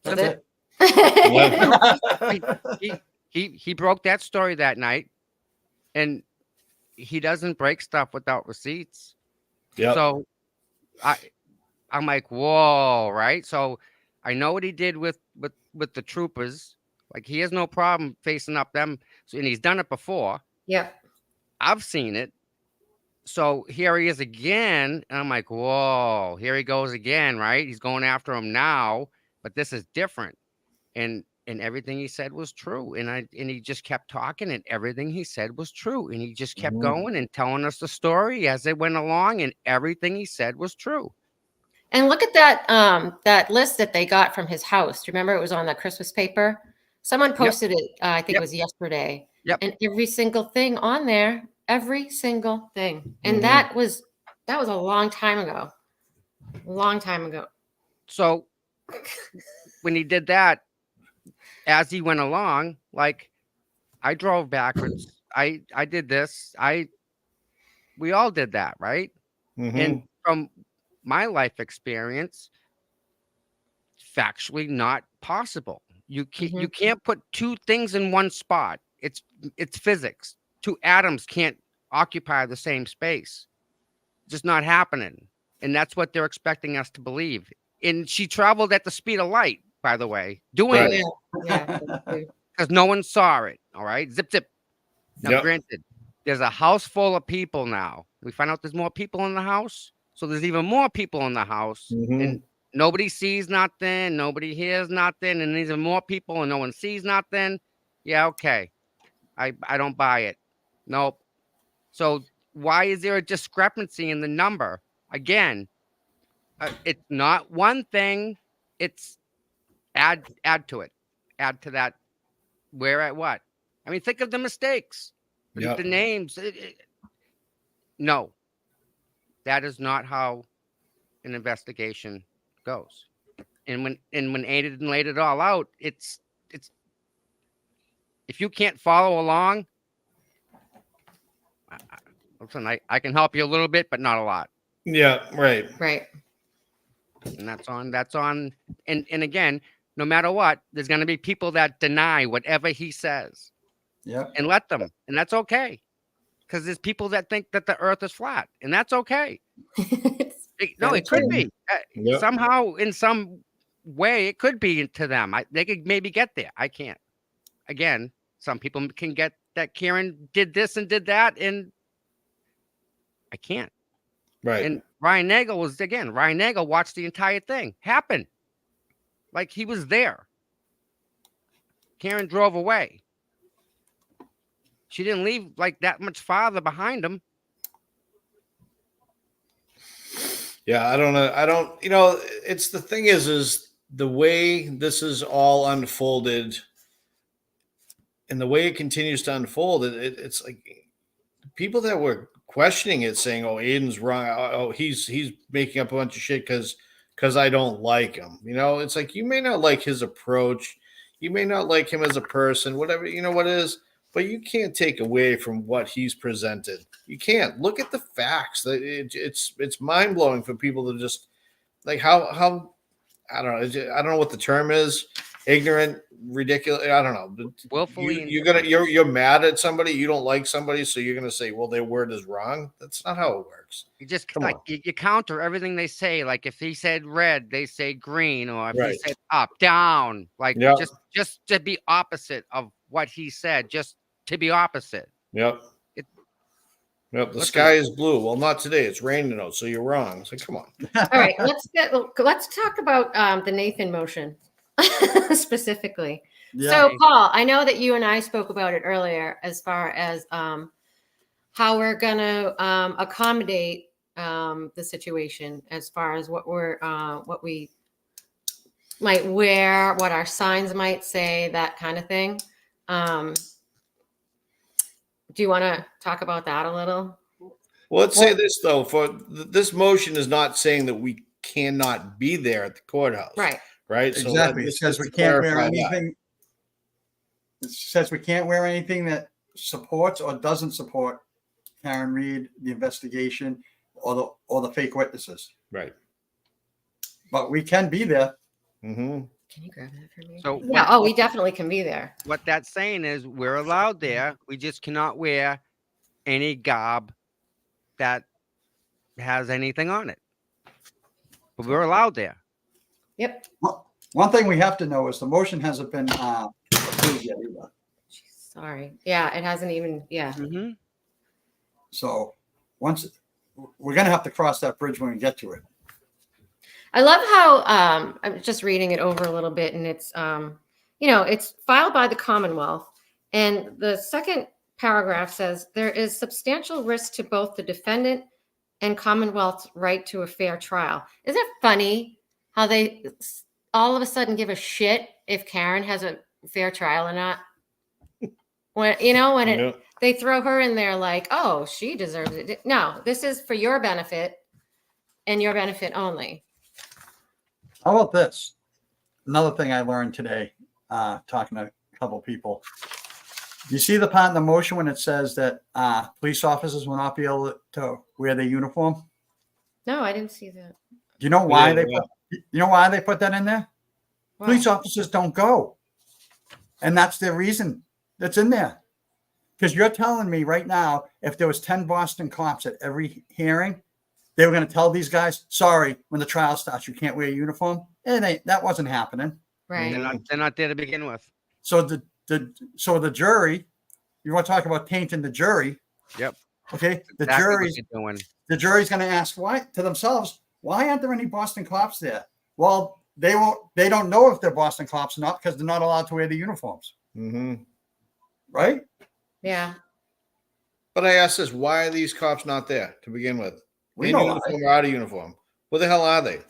[SPEAKER 5] That's it.
[SPEAKER 7] He broke that story that night, and he doesn't break stuff without receipts.
[SPEAKER 4] Yeah.
[SPEAKER 7] So I'm like, whoa, right? So I know what he did with the troopers. Like, he has no problem facing up them. So, and he's done it before.
[SPEAKER 2] Yeah.
[SPEAKER 7] I've seen it. So here he is again. And I'm like, whoa, here he goes again, right? He's going after him now, but this is different. And everything he said was true. And he just kept talking, and everything he said was true. And he just kept going and telling us the story as it went along, and everything he said was true.
[SPEAKER 2] And look at that list that they got from his house. Remember, it was on the Christmas paper. Someone posted it. I think it was yesterday.
[SPEAKER 7] Yep.
[SPEAKER 2] And every single thing on there, every single thing. And that was a long time ago. A long time ago.
[SPEAKER 7] So when he did that, as he went along, like, I drove backwards. I did this. We all did that, right?
[SPEAKER 4] Mm-hmm.
[SPEAKER 7] And from my life experience, factually not possible. You can't put two things in one spot. It's physics. Two atoms can't occupy the same space. Just not happening. And that's what they're expecting us to believe. And she traveled at the speed of light, by the way, doing it.
[SPEAKER 2] Yeah.
[SPEAKER 7] Because no one saw it. All right. Zip, zip. Now, granted, there's a house full of people now. We find out there's more people in the house. So there's even more people in the house. And nobody sees nothing. Nobody hears nothing. And there's even more people and no one sees nothing. Yeah, okay. I don't buy it. Nope. So why is there a discrepancy in the number? Again, it's not one thing. It's add to it. Add to that. Where at what? I mean, think of the mistakes. The names. No. That is not how an investigation goes. And when Aiden laid it all out, it's if you can't follow along, listen, I can help you a little bit, but not a lot.
[SPEAKER 4] Yeah, right.
[SPEAKER 2] Right.
[SPEAKER 7] And that's on. And again, no matter what, there's going to be people that deny whatever he says.
[SPEAKER 5] Yeah.
[SPEAKER 7] And let them. And that's okay. Because there's people that think that the earth is flat. And that's okay. It could be. Somehow, in some way, it could be to them. They could maybe get there. I can't. Again, some people can get that Karen did this and did that, and I can't.
[SPEAKER 4] Right.
[SPEAKER 7] And Ryan Nagel watched the entire thing happen. Like, he was there. Karen drove away. She didn't leave like that much farther behind him.
[SPEAKER 4] Yeah, I don't know. It's the thing is the way this is all unfolded and the way it continues to unfold, it's like people that were questioning it saying, "Oh, Aiden's wrong. Oh, he's making up a bunch of shit because I don't like him." It's like you may not like his approach, you may not like him as a person, whatever what it is, but you can't take away from what he's presented. You can't look at the facts. It's mind blowing for people to just like how I don't know. I don't know what the term is. Ignorant, ridiculous. I don't know.
[SPEAKER 7] Willfully
[SPEAKER 4] You're mad at somebody. You don't like somebody, so you're gonna say, "Well, their word is wrong." That's not how it works.
[SPEAKER 7] You just
[SPEAKER 4] Come
[SPEAKER 7] like
[SPEAKER 4] on.
[SPEAKER 7] you counter everything they say. Like if he said red, they say green, or if he
[SPEAKER 4] Right.
[SPEAKER 7] said up, down. Like
[SPEAKER 4] Yeah.
[SPEAKER 7] just to be opposite of what he said. Just to be opposite.
[SPEAKER 4] Yep.
[SPEAKER 7] It-
[SPEAKER 4] Yep. The
[SPEAKER 7] Listen.
[SPEAKER 4] sky is blue. Well, not today. It's raining out, so you're wrong. It's like, come on.
[SPEAKER 2] All right, let's talk about the Nathan motion specifically.
[SPEAKER 5] Yeah.
[SPEAKER 2] So, Paul, I know that you and I spoke about it earlier as far as how we're going to accommodate the situation as far as what we might wear, what our signs might say, that kind of thing. Do you want to talk about that a little?
[SPEAKER 4] Well, let's say this though. This motion is not saying that we cannot be there at the courthouse.
[SPEAKER 2] Right.
[SPEAKER 4] Right.
[SPEAKER 5] Exactly. It says we can't wear anything. It says we can't wear anything that supports or doesn't support Karen Reed, the investigation, or the fake witnesses.
[SPEAKER 4] Right.
[SPEAKER 5] But we can be there.
[SPEAKER 4] Mm-hmm.
[SPEAKER 2] Can you grab that for me?
[SPEAKER 7] So
[SPEAKER 2] yeah. We definitely can be there.
[SPEAKER 7] what that's saying is we're allowed there. We just cannot wear any garb that has anything on it. But we're allowed there.
[SPEAKER 2] Yep.
[SPEAKER 5] One thing we have to know is the motion hasn't been approved yet either.
[SPEAKER 2] Sorry. Yeah, it hasn't even. Yeah.
[SPEAKER 7] Mm-hmm.
[SPEAKER 5] So once we're going to have to cross that bridge when we get to it.
[SPEAKER 2] I love how I'm just reading it over a little bit, and it's it's filed by the Commonwealth, and the second paragraph says there is substantial risk to both the defendant and Commonwealth's right to a fair trial. Isn't it funny how they all of a sudden give a shit if Karen has a fair trial or not? They throw her in there like, oh, she deserves it. No, this is for your benefit and your benefit only.
[SPEAKER 5] How about this? Another thing I learned today, talking to a couple people. You see the part in the motion when it says that police officers will not be able to wear their uniform?
[SPEAKER 2] No, I didn't see that.
[SPEAKER 5] Do you know why they put that in there?
[SPEAKER 2] Why?
[SPEAKER 5] Police officers don't go. And that's their reason that's in there. Because you're telling me right now, if there was 10 Boston cops at every hearing, they were going to tell these guys, sorry, when the trial starts, you can't wear a uniform. That wasn't happening.
[SPEAKER 2] Right.
[SPEAKER 7] They're not there to begin with.
[SPEAKER 5] So the jury, you want to talk about tainting the jury?
[SPEAKER 7] Yep.
[SPEAKER 5] Okay.
[SPEAKER 7] Doing.
[SPEAKER 5] The jury's going to ask to themselves, why aren't there any Boston cops there? Well, they don't know if they're Boston cops or not because they're not allowed to wear the uniforms.
[SPEAKER 4] Mm-hmm.
[SPEAKER 5] Right?
[SPEAKER 2] Yeah.
[SPEAKER 4] But I ask this: why are these cops not there to begin with?
[SPEAKER 5] We
[SPEAKER 4] In
[SPEAKER 5] know
[SPEAKER 4] uniform or out of uniform? Where the hell are they?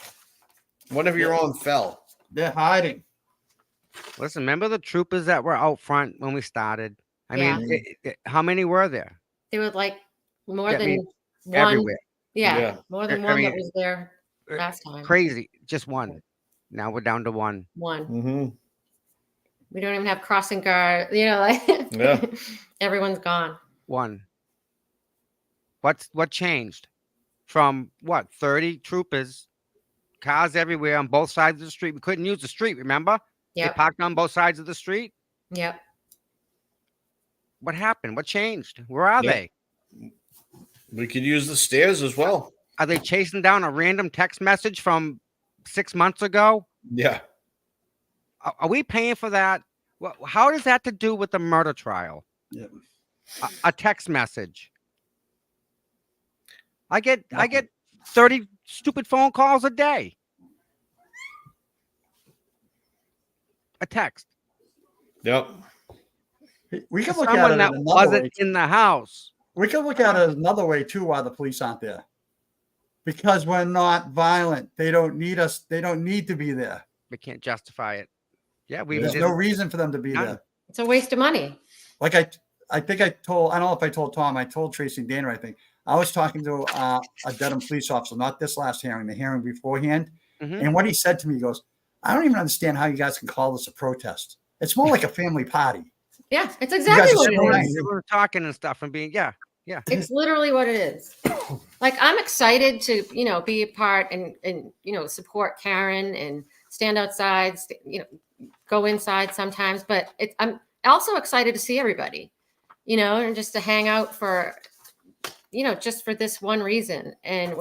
[SPEAKER 4] One of your own fell.
[SPEAKER 5] They're hiding.
[SPEAKER 7] Listen, remember the troopers that were out front when we started? I mean, how many were there?
[SPEAKER 2] There were like more
[SPEAKER 7] Yeah, I
[SPEAKER 2] than
[SPEAKER 7] mean,
[SPEAKER 2] one.
[SPEAKER 7] everywhere.
[SPEAKER 2] Yeah, more than
[SPEAKER 7] I
[SPEAKER 2] one
[SPEAKER 7] mean,
[SPEAKER 2] that was there last time.
[SPEAKER 7] Crazy. Just one. Now we're down to one.
[SPEAKER 2] One.
[SPEAKER 4] Mm-hmm.
[SPEAKER 2] We don't even have crossing guard.
[SPEAKER 4] Yeah.
[SPEAKER 2] Everyone's gone.
[SPEAKER 7] One. What changed? From 30 troopers, cars everywhere on both sides of the street. We couldn't use the street, remember?
[SPEAKER 2] Yeah.
[SPEAKER 7] They parked on both sides of the street.
[SPEAKER 2] Yep.
[SPEAKER 7] What happened? What changed? Where are they?
[SPEAKER 4] We could use the stairs as well.
[SPEAKER 7] Are they chasing down a random text message from 6 months ago?
[SPEAKER 4] Yeah.
[SPEAKER 7] Are we paying for that? How does that to do with the murder trial?
[SPEAKER 5] Yeah.
[SPEAKER 7] A text message. I get 30 stupid phone calls a day. A text.
[SPEAKER 4] Yep.
[SPEAKER 5] We can look at
[SPEAKER 7] Someone
[SPEAKER 5] it
[SPEAKER 7] that
[SPEAKER 5] another
[SPEAKER 7] wasn't
[SPEAKER 5] way.
[SPEAKER 7] in the house.
[SPEAKER 5] We can look at it another way too. Why the police aren't there? Because we're not violent. They don't need us. They don't need to be there.
[SPEAKER 7] We can't justify it. Yeah, we
[SPEAKER 5] There's
[SPEAKER 7] did
[SPEAKER 5] no reason for them to be
[SPEAKER 7] none.
[SPEAKER 5] there.
[SPEAKER 2] It's a waste of money.
[SPEAKER 5] Like I think I don't know if I told Tom, I told Tracy and Dana, I think I was talking to a Dedham police officer, not this last hearing, the hearing beforehand.
[SPEAKER 7] Mhm.
[SPEAKER 5] And what he said to me, he goes, I don't even understand how you guys can call this a protest. It's more like a family party.
[SPEAKER 2] Yeah, it's exactly what
[SPEAKER 5] are
[SPEAKER 2] it is.
[SPEAKER 7] We were talking and stuff and being, yeah.
[SPEAKER 2] It's literally what it is. Like, I'm excited to, be a part and support Karen and stand outside, go inside sometimes. But I'm also excited to see everybody, and just to hang out for, just for this one reason. And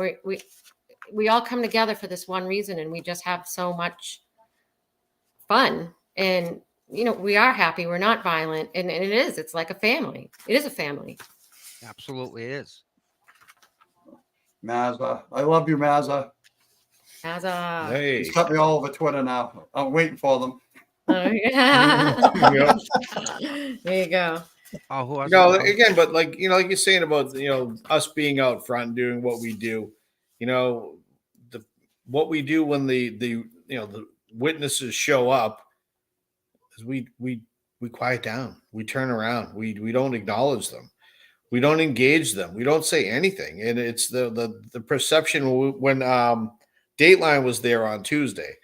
[SPEAKER 2] we all come together for this one reason, and we just have so much fun. And we are happy. We're not violent, and it is. It's like a family. It is a family.
[SPEAKER 7] Absolutely is.
[SPEAKER 5] Mazza. I love you, Mazza.
[SPEAKER 2] Mazza.
[SPEAKER 4] Hey.
[SPEAKER 5] He's cut me all over Twitter now. I'm waiting for them.
[SPEAKER 2] Oh, yeah.
[SPEAKER 4] Yep.
[SPEAKER 2] There you go.
[SPEAKER 7] Oh, who else?
[SPEAKER 4] No, again, but like like you're saying about us being out front and doing what we do, what we do when the witnesses show up is we quiet down, we turn around, we don't acknowledge them, we don't engage them, we don't say anything, and it's the perception when Dateline was there on Tuesday.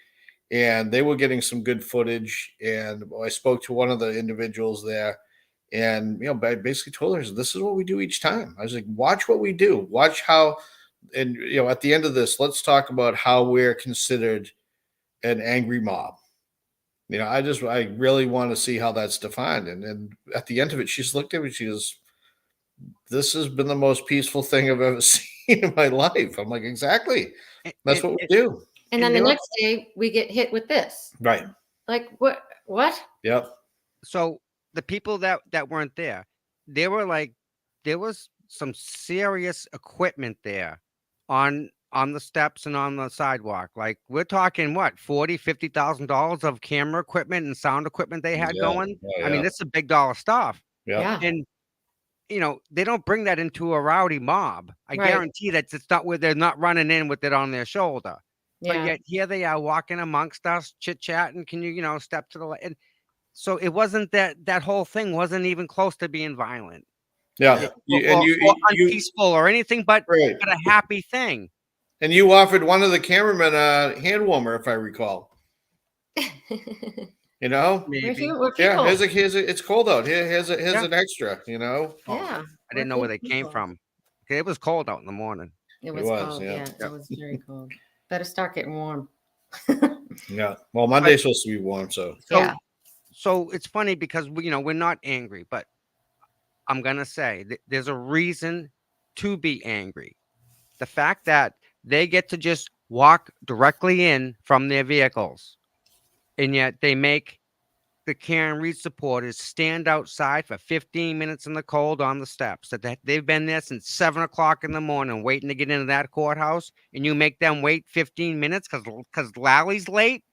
[SPEAKER 4] And they were getting some good footage, and I spoke to one of the individuals there. And I basically told her, this is what we do each time. I was like, watch what we do. Watch how, and at the end of this, let's talk about how we're considered an angry mob. I really want to see how that's defined. And at the end of it, she's looked at me. She goes, this has been the most peaceful thing I've ever seen in my life. I'm like, exactly. That's what we do.
[SPEAKER 2] And then the next day we get hit with this.
[SPEAKER 4] Right.
[SPEAKER 2] Like what?
[SPEAKER 4] Yep.
[SPEAKER 7] So the people that weren't there, there was some serious equipment there on the steps and on the sidewalk. Like, we're talking what, $40,000-$50,000 of camera equipment and sound equipment they had going.
[SPEAKER 4] Oh, yeah.
[SPEAKER 7] I mean, this is big dollar stuff.
[SPEAKER 4] Yeah.
[SPEAKER 7] And they don't bring that into a rowdy mob. I guarantee that it's not where they're not running in with it on their shoulder.
[SPEAKER 2] Yeah.
[SPEAKER 7] But yet here they are walking amongst us, chit-chatting. Can you, step to the left? And so it wasn't that whole thing wasn't even close to being violent.
[SPEAKER 4] Yeah.
[SPEAKER 7] Or unpeaceful or anything but a happy thing.
[SPEAKER 4] And you offered one of the cameramen a hand warmer, if I recall.
[SPEAKER 7] Maybe.
[SPEAKER 4] Yeah, it's cold out. Here's an extra,
[SPEAKER 2] Yeah.
[SPEAKER 7] I didn't know where they came from. Okay, it was cold out in the morning.
[SPEAKER 2] It was cold. Yeah. It was very cold. Better start getting warm.
[SPEAKER 4] Yeah. Well, Monday's supposed to be warm, so.
[SPEAKER 7] So it's funny because we're not angry, but I'm gonna say there's a reason to be angry. The fact that they get to just walk directly in from their vehicles, and yet they make the Karen Reed supporters stand outside for 15 minutes in the cold on the steps. That they've been there since 7 o'clock in the morning waiting to get into that courthouse, and you make them wait 15 minutes because Lally's late,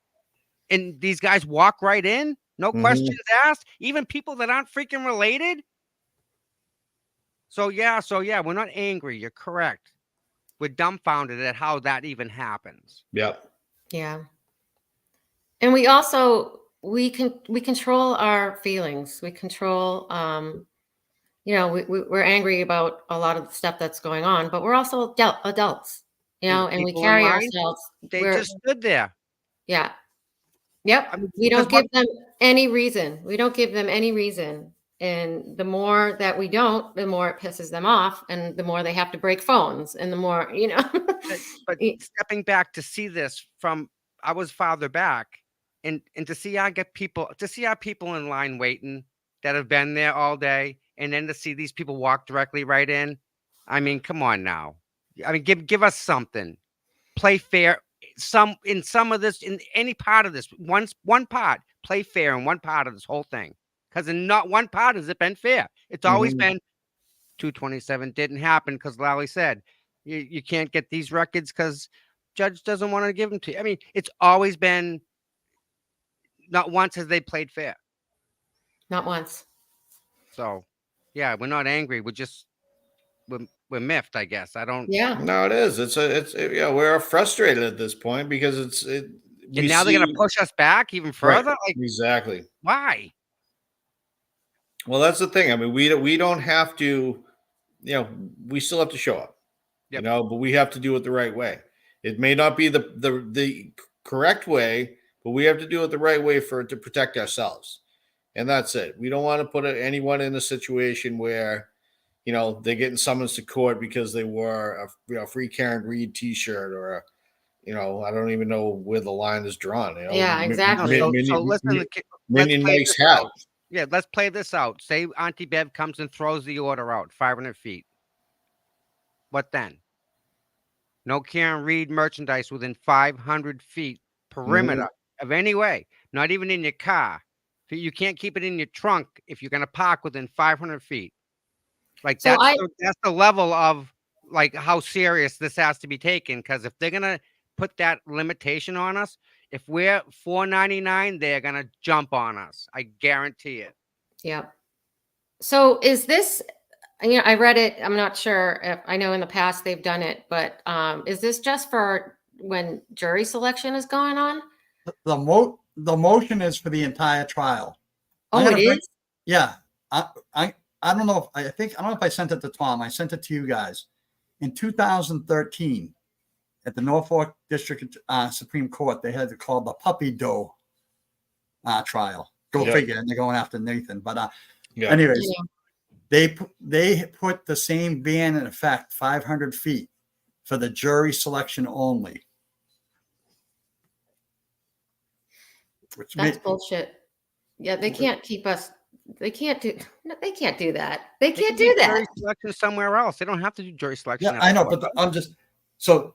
[SPEAKER 7] and these guys walk right in, no questions asked, even people that aren't freaking related. So yeah, we're not angry. You're correct. We're dumbfounded at how that even happens.
[SPEAKER 4] Yep.
[SPEAKER 2] Yeah. And we also we control our feelings. We control we're angry about a lot of the stuff that's going on, but we're also adults, and we carry ourselves.
[SPEAKER 7] They just stood there.
[SPEAKER 2] Yeah. Yep.
[SPEAKER 7] I mean,
[SPEAKER 2] we don't give them any reason. We don't give them any reason. And the more that we don't, the more it pisses them off, and the more they have to break phones, and the more,
[SPEAKER 7] But stepping back to see this from, I was farther back, and to see our people in line waiting that have been there all day, and then to see these people walk directly right in. I mean, come on now. I mean, give us something. Play fair. In some of this, in any part of this, one part, play fair in one part of this whole thing. Because in not one part has it been fair. It's always been 227 didn't happen because Lally said you can't get these records because judge doesn't want to give them to you. I mean, it's always been, not once has they played fair.
[SPEAKER 2] Not once.
[SPEAKER 7] So, yeah, we're not angry. We're miffed, I guess. I don't.
[SPEAKER 2] Yeah.
[SPEAKER 4] No, it is. Yeah, we're frustrated at this point because we
[SPEAKER 7] And now they're gonna
[SPEAKER 4] see
[SPEAKER 7] push us back even
[SPEAKER 4] right,
[SPEAKER 7] further. Like,
[SPEAKER 4] exactly.
[SPEAKER 7] why?
[SPEAKER 4] Well, that's the thing. I mean, we don't have to, we still have to show up,
[SPEAKER 7] Yep.
[SPEAKER 4] but we have to do it the right way. It may not be the correct way, but we have to do it the right way to protect ourselves. And that's it. We don't want to put anyone in a situation where, they're getting summons to court because they wore a Free Karen Reed T-shirt or I don't even know where the line is drawn.
[SPEAKER 2] Yeah, exactly.
[SPEAKER 7] So listen,
[SPEAKER 4] Minion Mike's hat.
[SPEAKER 7] Yeah, let's play this out. Say Auntie Bev comes and throws the order out 500 feet. What then? No Karen Reed merchandise within 500 feet perimeter of any way, not even in your car. You can't keep it in your trunk if you're going to park within 500 feet. Like
[SPEAKER 2] So
[SPEAKER 7] that's the level of like how serious this has to be taken. Because if they're going to put that limitation on us, if we're $4.99, they're going to jump on us. I guarantee it.
[SPEAKER 2] Yeah. So is this, I read it. I'm not sure if I know in the past they've done it, but is this just for when jury selection is going on?
[SPEAKER 5] The motion is for the entire trial.
[SPEAKER 2] Oh, it is?
[SPEAKER 5] Yeah. I don't know if I don't know if I sent it to Tom. I sent it to you guys. In 2013, at the Norfolk District Supreme Court, they had it called the Puppy Doe trial. Go figure. And they're going after Nathan. But anyways, they put the same ban in effect, 500 feet, for the jury selection only.
[SPEAKER 2] That's bullshit. Yeah, they can't keep us. They can't do that. They can't do that.
[SPEAKER 7] Jury selection somewhere else. They don't have to do jury selection.
[SPEAKER 5] Yeah, I know, but I'm just so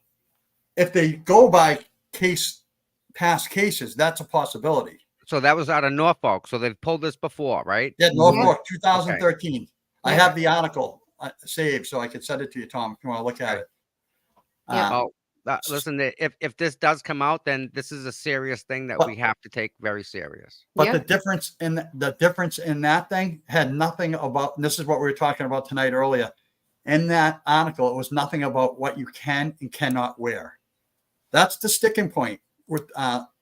[SPEAKER 5] if they go by past cases, that's a possibility.
[SPEAKER 7] So that was out of Norfolk. So they've pulled this before, right?
[SPEAKER 5] Yeah, Norfolk, 2013.
[SPEAKER 2] Okay.
[SPEAKER 5] I have the article saved, so I could send it to you, Tom, if you want to look at it.
[SPEAKER 7] Listen, if this does come out, then this is a serious thing that we have to take very serious.
[SPEAKER 5] But the difference in that thing had nothing about. And this is what we were talking about tonight earlier. In that article, it was nothing about what you can and cannot wear. That's the sticking point with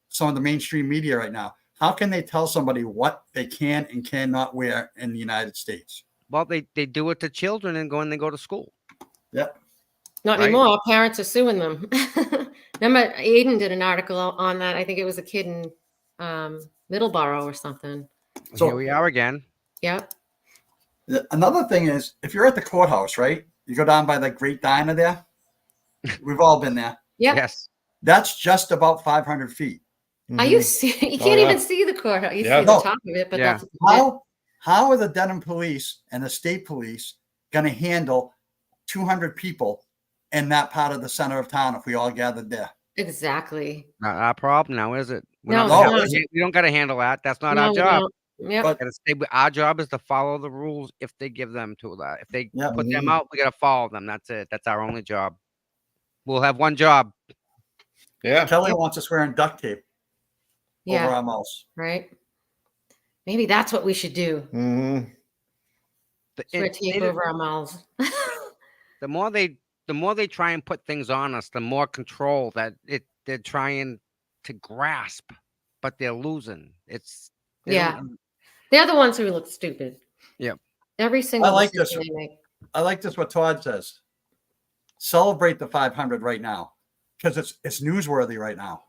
[SPEAKER 5] some of the mainstream media right now. How can they tell somebody what they can and cannot wear in the United States?
[SPEAKER 7] Well, they do it to children and when they go to school.
[SPEAKER 5] Yep.
[SPEAKER 2] Not anymore. Parents are suing them. Remember, AIN did an article on that. I think it was a kid in Middleborough or something.
[SPEAKER 5] So
[SPEAKER 7] here we are again.
[SPEAKER 2] Yep.
[SPEAKER 5] Another thing is, if you're at the courthouse, right? You go down by the Great Diner there. We've all been there.
[SPEAKER 2] Yep.
[SPEAKER 7] Yes.
[SPEAKER 5] That's just about 500 feet.
[SPEAKER 2] Are you see? You can't even see the courthouse. You see the top of it, but that's
[SPEAKER 5] how are the Denham police and the state police going to handle 200 people in that part of the center of town if we all gathered there?
[SPEAKER 2] Exactly.
[SPEAKER 7] Not our problem now, is it? We
[SPEAKER 2] No,
[SPEAKER 7] don't got to handle that. That's not our job.
[SPEAKER 2] Yep.
[SPEAKER 7] Our job is to follow the rules if they give them to that. If they put them out, we got to follow them. That's it. That's our only job. We'll have one job.
[SPEAKER 4] Yeah.
[SPEAKER 5] Kelly wants us wearing duct tape over our mouths.
[SPEAKER 2] Right. Maybe that's what we should do.
[SPEAKER 4] Mm-hmm.
[SPEAKER 2] Wear tape over our mouths.
[SPEAKER 7] The more they try and put things on us, the more control that they're trying to grasp, but they're losing. They're
[SPEAKER 2] the ones who look stupid.
[SPEAKER 7] Yep.
[SPEAKER 2] Every single.
[SPEAKER 5] I like this. I like this. What Todd says. Celebrate the 500 right now because it's newsworthy right now.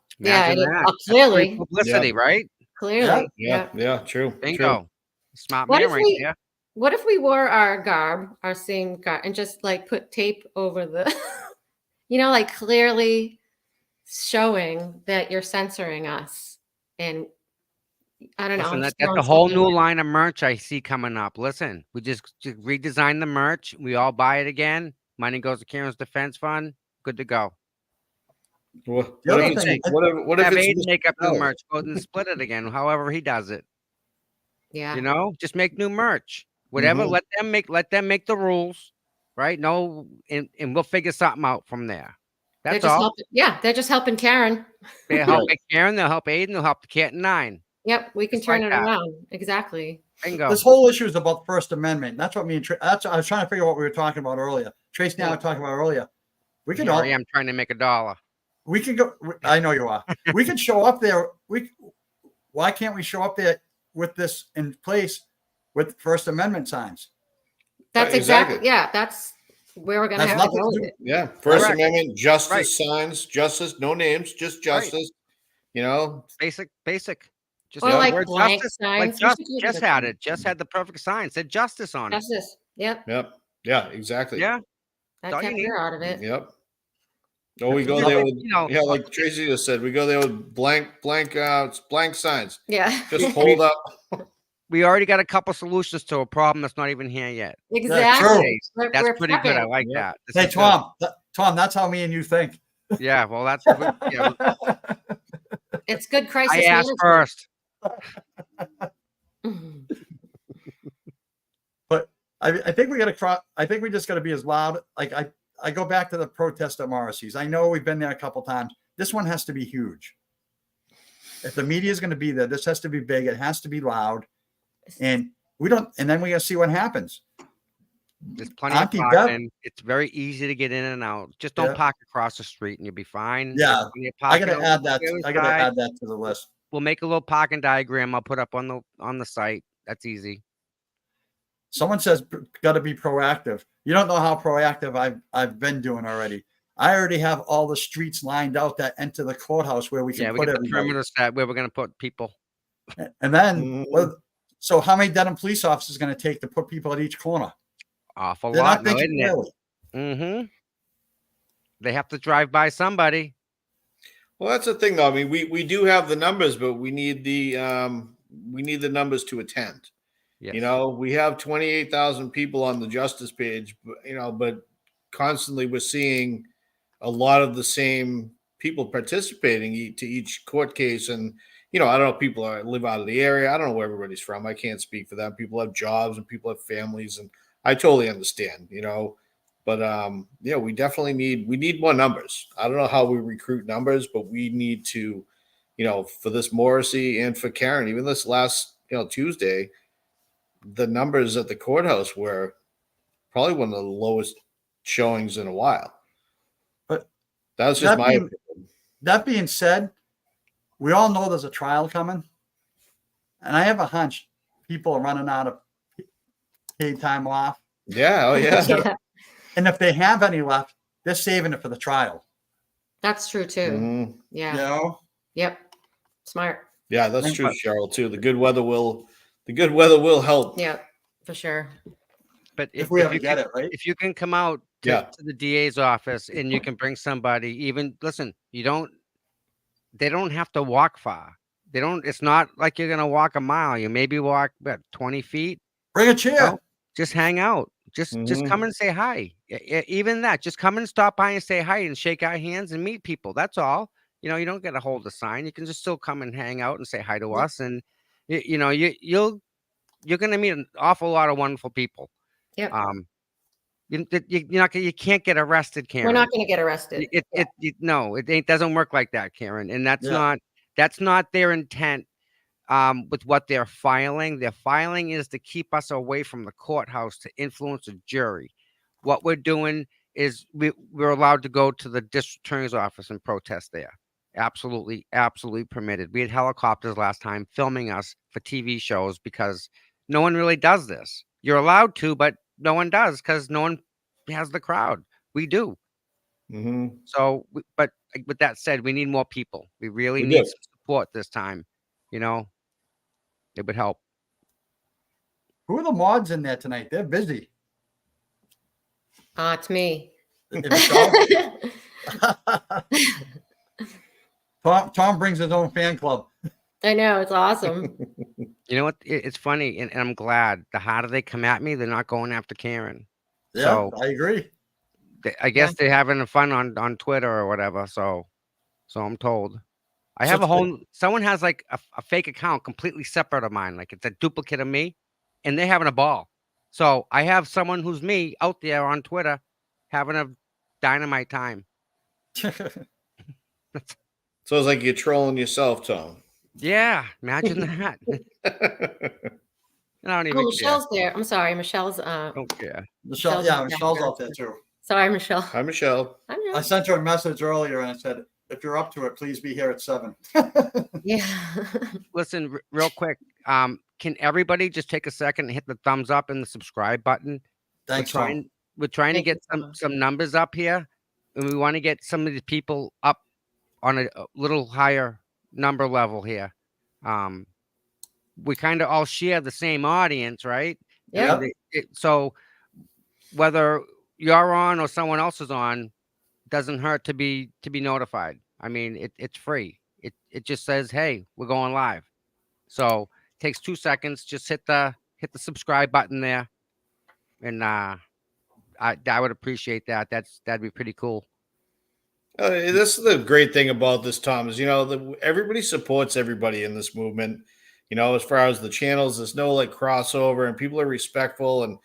[SPEAKER 2] Clearly
[SPEAKER 7] publicity, right?
[SPEAKER 2] Clearly,
[SPEAKER 4] yeah, true.
[SPEAKER 7] Bingo.
[SPEAKER 4] True.
[SPEAKER 7] Smart man right there.
[SPEAKER 2] What if we wore our garb, our same garb, and just like put tape over the, like clearly showing that you're censoring us? And I don't know.
[SPEAKER 7] Listen, that's a whole new line of merch I see coming up. Listen, we just redesign the merch. We all buy it again. Money goes to Karen's Defense Fund. Good to go.
[SPEAKER 4] What if
[SPEAKER 7] have
[SPEAKER 4] it's
[SPEAKER 7] AIN make up new merch? Go and split it again. However he does it.
[SPEAKER 2] Yeah.
[SPEAKER 7] Just make new merch. Whatever. Let them make the rules. Right? No, and we'll figure something out from there. That's all.
[SPEAKER 2] They're just helping Karen.
[SPEAKER 7] They'll help Karen. They'll help AIN. They'll help the Cat and 9.
[SPEAKER 2] Yep, we can
[SPEAKER 7] Just
[SPEAKER 2] turn
[SPEAKER 7] like
[SPEAKER 2] it
[SPEAKER 7] that.
[SPEAKER 2] around. Exactly.
[SPEAKER 7] Bingo.
[SPEAKER 5] This whole issue is about First Amendment. That's what me and that's I was trying to figure out what we were talking about earlier. Trace and I were talking about earlier. We could
[SPEAKER 7] Here
[SPEAKER 5] all
[SPEAKER 7] I am trying to make $1.
[SPEAKER 5] we can go. I know you are. We could show up there. Why can't we show up there with this in place with First Amendment signs?
[SPEAKER 2] That's
[SPEAKER 4] Exactly.
[SPEAKER 2] yeah. That's where we're gonna
[SPEAKER 5] That's
[SPEAKER 2] have to
[SPEAKER 5] nothing
[SPEAKER 2] go
[SPEAKER 5] to
[SPEAKER 2] with
[SPEAKER 5] do-
[SPEAKER 2] it.
[SPEAKER 4] Yeah. First
[SPEAKER 7] Correct.
[SPEAKER 4] Amendment, justice
[SPEAKER 7] Right.
[SPEAKER 4] signs, justice, no names, just
[SPEAKER 7] Right.
[SPEAKER 4] justice. You know,
[SPEAKER 7] Basic. Just
[SPEAKER 2] Or
[SPEAKER 7] the
[SPEAKER 2] like
[SPEAKER 7] word
[SPEAKER 2] blank
[SPEAKER 7] justice.
[SPEAKER 2] signs.
[SPEAKER 7] Like
[SPEAKER 2] We
[SPEAKER 7] just
[SPEAKER 2] should do
[SPEAKER 7] just
[SPEAKER 2] that.
[SPEAKER 7] had it. Just had the perfect sign. Said justice on it.
[SPEAKER 2] Justice. Yep.
[SPEAKER 4] yep. Yeah, exactly.
[SPEAKER 7] Yeah.
[SPEAKER 2] That
[SPEAKER 7] all you
[SPEAKER 2] kept
[SPEAKER 7] need.
[SPEAKER 2] her out of it.
[SPEAKER 4] Yep. Oh, we go
[SPEAKER 7] Yeah,
[SPEAKER 4] there
[SPEAKER 7] but,
[SPEAKER 4] with,
[SPEAKER 7] you know,
[SPEAKER 4] yeah, like Tracy just said, we go there with blank signs.
[SPEAKER 2] Yeah.
[SPEAKER 4] Just hold up.
[SPEAKER 7] we already got a couple solutions to a problem that's not even here yet.
[SPEAKER 2] Exactly.
[SPEAKER 7] That's pretty good. I
[SPEAKER 2] prepping.
[SPEAKER 7] like
[SPEAKER 4] Yep.
[SPEAKER 7] that. This
[SPEAKER 5] Hey,
[SPEAKER 7] is good.
[SPEAKER 5] Tom, that's how me and you think.
[SPEAKER 7] Yeah. Well, that's good. You know,
[SPEAKER 2] It's good crisis
[SPEAKER 7] I asked
[SPEAKER 2] management.
[SPEAKER 7] first.
[SPEAKER 2] Mhm.
[SPEAKER 5] But I think we got to cross. I think we just got to be as loud. Like I go back to the protest at Morrissey's. I know we've been there a couple times. This one has to be huge. If the media is going to be there, this has to be big. It has to be loud. And we don't. And then we got to see what happens.
[SPEAKER 7] There's plenty of parking. It's very easy to get in and out. Just don't park across the street and you'll be fine.
[SPEAKER 5] Yeah, I got to
[SPEAKER 7] on
[SPEAKER 5] add
[SPEAKER 7] the
[SPEAKER 5] that.
[SPEAKER 7] other
[SPEAKER 5] I got to
[SPEAKER 7] side.
[SPEAKER 5] add that to the list.
[SPEAKER 7] We'll make a little parking diagram. I'll put up on the site. That's easy.
[SPEAKER 5] Someone says got to be proactive. You don't know how proactive I've been doing already. I already have all the streets lined out that enter the courthouse where we can
[SPEAKER 7] we
[SPEAKER 5] put
[SPEAKER 7] got the
[SPEAKER 5] everybody.
[SPEAKER 7] perimeter set where we're going to put people.
[SPEAKER 5] And then, so how many Dedham police officers is going to take to put people at each corner?
[SPEAKER 7] Awful
[SPEAKER 5] They're
[SPEAKER 7] lot,
[SPEAKER 5] not
[SPEAKER 7] no,
[SPEAKER 5] thinking
[SPEAKER 7] isn't it?
[SPEAKER 5] really.
[SPEAKER 7] Mm-hmm. They have to drive by somebody.
[SPEAKER 4] Well, that's the thing, though. I mean, we do have the numbers, but we need the numbers to attend.
[SPEAKER 7] Yes.
[SPEAKER 4] You know, we have 28,000 people on the justice page, but constantly we're seeing a lot of the same people participating to each court case. And, I don't know if people live out of the area. I don't know where everybody's from. I can't speak for them. People have jobs and people have families, and I totally understand, but we definitely need more numbers. I don't know how we recruit numbers, but we need to, for this Morrissey and for Karen, even this last, Tuesday, the numbers at the courthouse were probably one of the lowest showings in a while.
[SPEAKER 5] But
[SPEAKER 4] that's just my opinion.
[SPEAKER 5] That being said, we all know there's a trial coming. And I have a hunch people are running out of paid time off.
[SPEAKER 4] Yeah. Oh, yeah.
[SPEAKER 2] Yeah.
[SPEAKER 5] And if they have any left, they're saving it for the trial.
[SPEAKER 2] That's true too.
[SPEAKER 4] Mm-hmm.
[SPEAKER 2] Yeah. Yep. Smart.
[SPEAKER 4] Yeah, that's true, Cheryl, too. The good weather will help.
[SPEAKER 2] Yeah, for sure.
[SPEAKER 7] But
[SPEAKER 5] if we ever get it, right?
[SPEAKER 7] If you can come out to the DA's office and you can bring somebody, even listen, they don't have to walk far. It's not like you're gonna walk a mile. You maybe walk 20 feet.
[SPEAKER 5] Bring a chair.
[SPEAKER 7] Just hang out. Just come and say hi. Even that, just come and stop by and say hi and shake our hands and meet people. That's all. You don't get to hold a sign. You can just still come and hang out and say hi to us. And you're going to meet an awful lot of wonderful people.
[SPEAKER 2] Yeah.
[SPEAKER 7] You can't get arrested, Karen.
[SPEAKER 2] We're not going to get arrested.
[SPEAKER 7] It doesn't work like that, Karen. And that's not their intent. With what they're filing. Their filing is to keep us away from the courthouse to influence a jury. What we're doing is we're allowed to go to the district attorney's office and protest there. Absolutely permitted. We had helicopters last time filming us for TV shows because no one really does this. You're allowed to, but no one does because no one has the crowd. We do.
[SPEAKER 4] Mm-hmm.
[SPEAKER 7] So, but with that said, we need more people. We really need some support this time. It would help.
[SPEAKER 5] Who are the mods in there tonight? They're busy.
[SPEAKER 2] It's me.
[SPEAKER 5] Tom brings his own fan club.
[SPEAKER 2] I know, it's awesome.
[SPEAKER 7] You know what? It's funny, and I'm glad. The harder they come at me, they're not going after Karen.
[SPEAKER 5] Yeah,
[SPEAKER 7] so,
[SPEAKER 5] I agree.
[SPEAKER 7] I guess they're having fun on Twitter or whatever. So I'm told. I have someone has like a fake account completely separate of mine. Like it's a duplicate of me and they're having a ball. So I have someone who's me out there on Twitter having a dynamite time.
[SPEAKER 4] So it's like you're trolling yourself, Tom.
[SPEAKER 7] Yeah, imagine that. I don't
[SPEAKER 2] Oh,
[SPEAKER 7] even care.
[SPEAKER 2] Michelle's there. I'm sorry. Michelle's
[SPEAKER 7] Don't care.
[SPEAKER 5] Michelle,
[SPEAKER 2] Michelle's
[SPEAKER 5] yeah,
[SPEAKER 2] in the
[SPEAKER 5] Michelle's
[SPEAKER 2] background.
[SPEAKER 5] out there too.
[SPEAKER 2] Sorry, Michelle.
[SPEAKER 4] Hi, Michelle.
[SPEAKER 2] I
[SPEAKER 5] I
[SPEAKER 2] know.
[SPEAKER 5] sent her a message earlier and I said, if you're up to it, please be here at 7.
[SPEAKER 2] Yeah.
[SPEAKER 7] Listen, real quick. Can everybody just take a second and hit the thumbs up and the subscribe button?
[SPEAKER 5] Thanks, Tom.
[SPEAKER 7] We're trying to
[SPEAKER 2] Thank you,
[SPEAKER 7] get
[SPEAKER 2] Tom.
[SPEAKER 7] some numbers up here, and we want to get some of the people up on a little higher number level here. We kind of all share the same audience, right?
[SPEAKER 2] Yeah.
[SPEAKER 7] So whether you're on or someone else is on, doesn't hurt to be notified. I mean, it's free. It just says, hey, we're going live. So takes 2 seconds. Just hit the subscribe button there, and I would appreciate that. That'd be pretty cool.
[SPEAKER 4] This is the great thing about this, Tom, is everybody supports everybody in this movement. As far as the channels, there's no like crossover, and people are respectful. And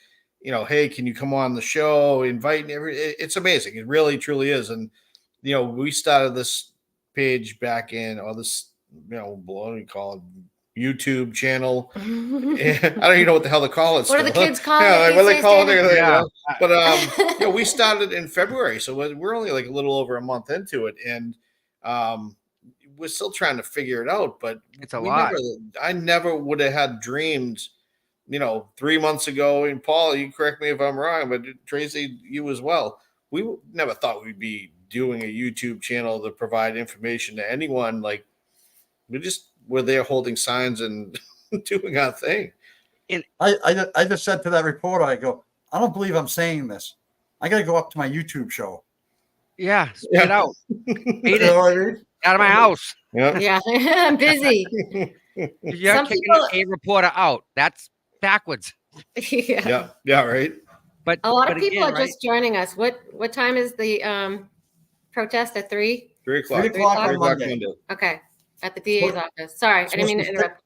[SPEAKER 4] hey, can you come on the show? Inviting it's amazing. It really, truly is. And we started this page back in, or this, what do you call it? YouTube channel. I don't even know what the hell they call it.
[SPEAKER 2] What do the kids call
[SPEAKER 4] Yeah,
[SPEAKER 2] it
[SPEAKER 4] like, what do they
[SPEAKER 2] these
[SPEAKER 4] call
[SPEAKER 2] days,
[SPEAKER 4] it?
[SPEAKER 7] Yeah.
[SPEAKER 4] But we started in February, so we're only like a little over a month into it, and we're still trying to figure it out. But
[SPEAKER 7] It's a lot.
[SPEAKER 4] I never would have had dreamed, 3 months ago. And Paul, you correct me if I'm wrong, but Tracy, you as well. We never thought we'd be doing a YouTube channel to provide information to anyone. Like we're there holding signs and doing our thing.
[SPEAKER 5] And I just said to that reporter, I go, I don't believe I'm saying this. I got to go up to my YouTube show.
[SPEAKER 7] Yeah, spit out.
[SPEAKER 5] You
[SPEAKER 7] Beat
[SPEAKER 5] know
[SPEAKER 7] it
[SPEAKER 5] what I mean?
[SPEAKER 7] out of my house.
[SPEAKER 4] Yeah.
[SPEAKER 2] Yeah. I'm busy.
[SPEAKER 7] You're
[SPEAKER 2] Some
[SPEAKER 7] kicking
[SPEAKER 2] people-
[SPEAKER 7] a reporter out. That's backwards.
[SPEAKER 2] Yeah.
[SPEAKER 4] Yeah, right.
[SPEAKER 7] But
[SPEAKER 2] A lot of people
[SPEAKER 7] again,
[SPEAKER 2] are just joining us. What time is the protest at 3?
[SPEAKER 4] 3 o'clock.
[SPEAKER 5] 3 o'clock
[SPEAKER 2] 3
[SPEAKER 5] on
[SPEAKER 2] o'clock
[SPEAKER 5] Monday.
[SPEAKER 2] Okay. At the DA's office. Sorry, I didn't mean to interrupt.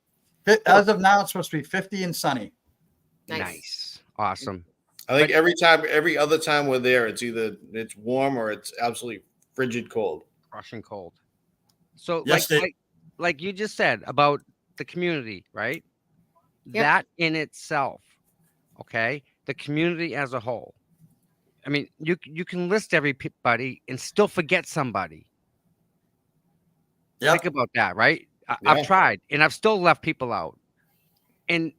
[SPEAKER 5] As of now, it's supposed to be 50 and sunny.
[SPEAKER 7] nice. Awesome.
[SPEAKER 4] I think every other time we're there, it's warm or it's absolutely frigid cold.
[SPEAKER 7] Russian cold. So
[SPEAKER 5] Yes,
[SPEAKER 7] like you just said about the community, right?
[SPEAKER 2] Yep.
[SPEAKER 7] That in itself, okay? The community as a whole. I mean, you can list everybody and still forget somebody.
[SPEAKER 5] Yep.
[SPEAKER 7] Think about that, right?
[SPEAKER 4] Yeah.
[SPEAKER 7] I've tried and I've still left people out. And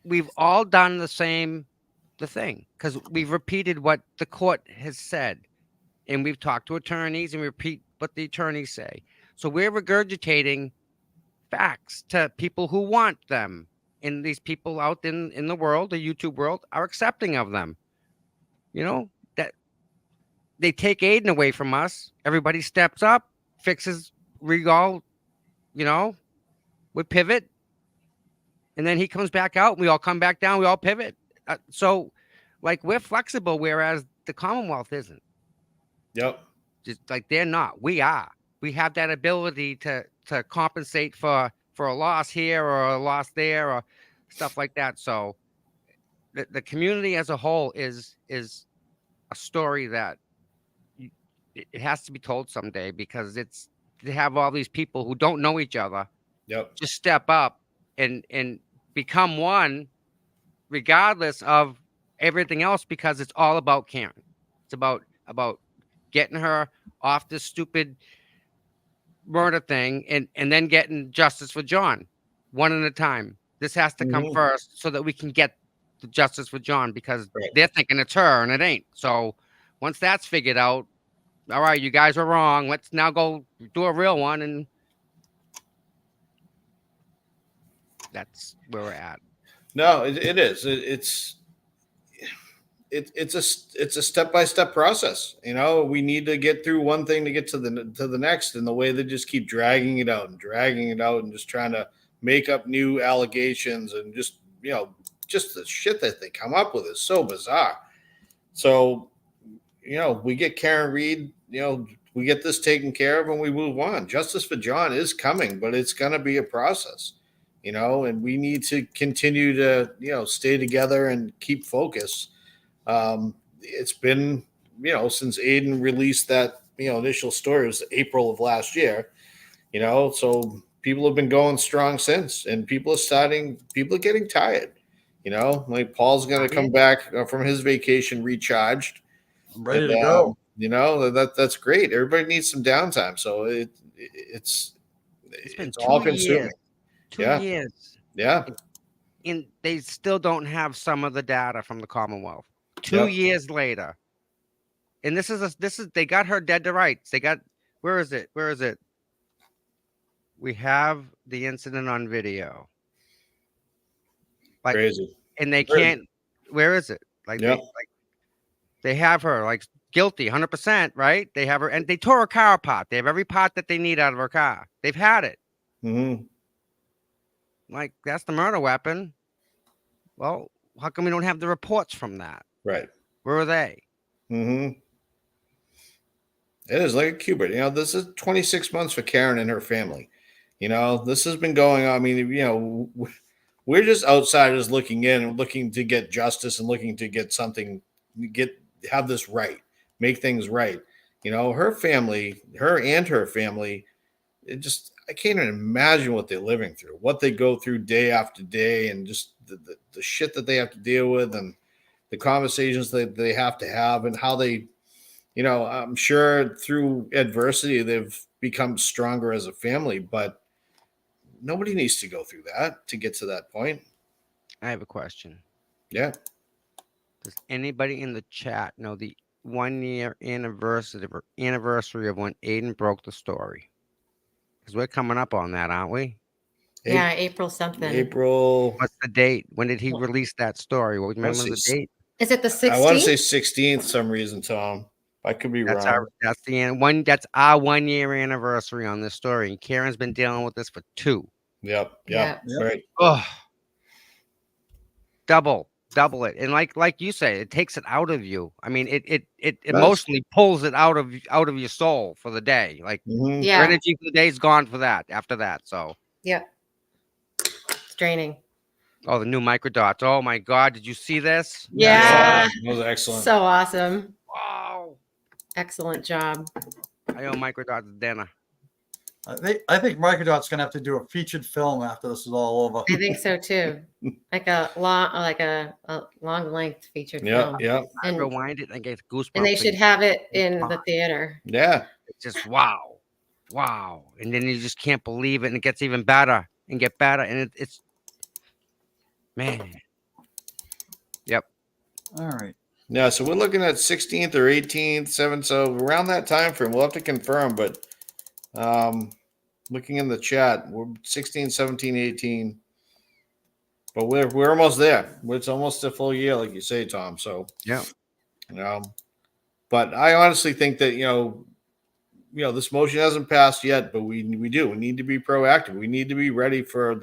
[SPEAKER 7] we've all done the thing because we've repeated what the court has said. And we've talked to attorneys and we repeat what the attorneys say. So we're regurgitating facts to people who want them. And these people out in the world, the YouTube world, are accepting of them. That they take Aiden away from us. Everybody steps up, fixes Regal, we pivot. And then he comes back out and we all come back down. We all pivot. So like we're flexible, whereas the Commonwealth isn't.
[SPEAKER 4] Yep.
[SPEAKER 7] Just like they're not. We are. We have that ability to compensate for a loss here or a loss there or stuff like that. So the community as a whole is a story that it has to be told someday, because they have all these people who don't know each other.
[SPEAKER 4] Yep.
[SPEAKER 7] Just step up and become one, regardless of everything else, because it's all about Karen. It's about getting her off this stupid murder thing and then getting justice for John, one at a time. This has to come first so that we can get the justice for John, because they're thinking it's her and it ain't. So once that's figured out, all right, you guys are wrong. Let's now go do a real one. And that's where we're at.
[SPEAKER 4] No, it is. It's a step-by-step process. We need to get through one thing to get to the next, and the way they just keep dragging it out and just trying to make up new allegations and just the shit that they come up with is so bizarre. So, we get Karen Reed, we get this taken care of and we move on. Justice for John is coming, but it's going to be a process, and we need to continue to, stay together and keep focus. It's been, since Aiden released that, initial story, it was April of last year, so people have been going strong since, and people are getting tired. Like Paul's going to come back from his vacation recharged.
[SPEAKER 5] I'm ready
[SPEAKER 4] And,
[SPEAKER 5] to go.
[SPEAKER 4] that's great. Everybody needs some downtime. So it's
[SPEAKER 7] been
[SPEAKER 4] all
[SPEAKER 7] 2
[SPEAKER 4] consuming.
[SPEAKER 7] years. 2
[SPEAKER 4] Yeah.
[SPEAKER 7] years.
[SPEAKER 4] Yeah.
[SPEAKER 7] And they still don't have some of the data from the Commonwealth. 2
[SPEAKER 4] Yep.
[SPEAKER 7] years later. And this is they got her dead to rights. They got, where is it? We have the incident on video. Like,
[SPEAKER 4] Crazy.
[SPEAKER 7] and they can't, where is it?
[SPEAKER 4] Yep.
[SPEAKER 7] They have her like guilty 100%, right? They have her, and they tore her car apart. They have every part that they need out of her car. They've had it.
[SPEAKER 4] Mm-hmm.
[SPEAKER 7] Like, that's the murder weapon. Well, how come we don't have the reports from that?
[SPEAKER 4] Right.
[SPEAKER 7] Where are they?
[SPEAKER 4] Mm-hmm. It is like a Cubert. This is 26 months for Karen and her family. This has been going on. I mean, we're just outsiders looking in and looking to get justice and looking to get something, have this right, make things right. Her family, her and her family, I can't even imagine what they're living through, what they go through day after day, and just the shit that they have to deal with, and the conversations that they have to have, and how they, I'm sure through adversity, they've become stronger as a family, but nobody needs to go through that to get to that point.
[SPEAKER 7] I have a question.
[SPEAKER 4] Yeah.
[SPEAKER 7] Does anybody in the chat know the 1 year anniversary of when Aiden broke the story? Because we're coming up on that, aren't we?
[SPEAKER 2] Yeah, April something.
[SPEAKER 4] April.
[SPEAKER 7] What's the date? When did he release that story? What remember the date?
[SPEAKER 2] Is it the 16th?
[SPEAKER 4] I want to say 16th, some reason, Tom. I could be wrong.
[SPEAKER 7] That's our 1 year anniversary on this story. And Karen's been dealing with this for 2.
[SPEAKER 4] Yep. Right.
[SPEAKER 7] Oh, double it. And like you say, it takes it out of you. I mean, it emotionally pulls it out of your soul for the day. Like,
[SPEAKER 4] Mm-hmm.
[SPEAKER 7] your energy for the day is gone for that after that. So
[SPEAKER 2] yeah, it's draining.
[SPEAKER 7] Oh, the new microdots. Oh my God. Did you see this?
[SPEAKER 2] Yeah.
[SPEAKER 4] That was excellent.
[SPEAKER 2] So awesome.
[SPEAKER 7] Wow.
[SPEAKER 2] Excellent job.
[SPEAKER 7] I owe microdots dinner.
[SPEAKER 5] I think Microdot's gonna have to do a featured film after this is all over.
[SPEAKER 2] I think so too. Like a long length featured film.
[SPEAKER 4] Yeah.
[SPEAKER 7] And rewind it and get goosebumps.
[SPEAKER 2] And they should have it in the theater.
[SPEAKER 4] Yeah.
[SPEAKER 7] It's just wow. And then you just can't believe it, and it gets even better and get better, and it's man. Yep.
[SPEAKER 5] All right.
[SPEAKER 4] Yeah, so we're looking at 16th or 18th, 7th. So around that time frame, we'll have to confirm. But looking in the chat, we're 16, 17, 18. But we're almost there. It's almost a full year, like you say, Tom. So
[SPEAKER 7] yeah.
[SPEAKER 4] But I honestly think that this motion hasn't passed yet, but we need to be proactive. We need to be ready for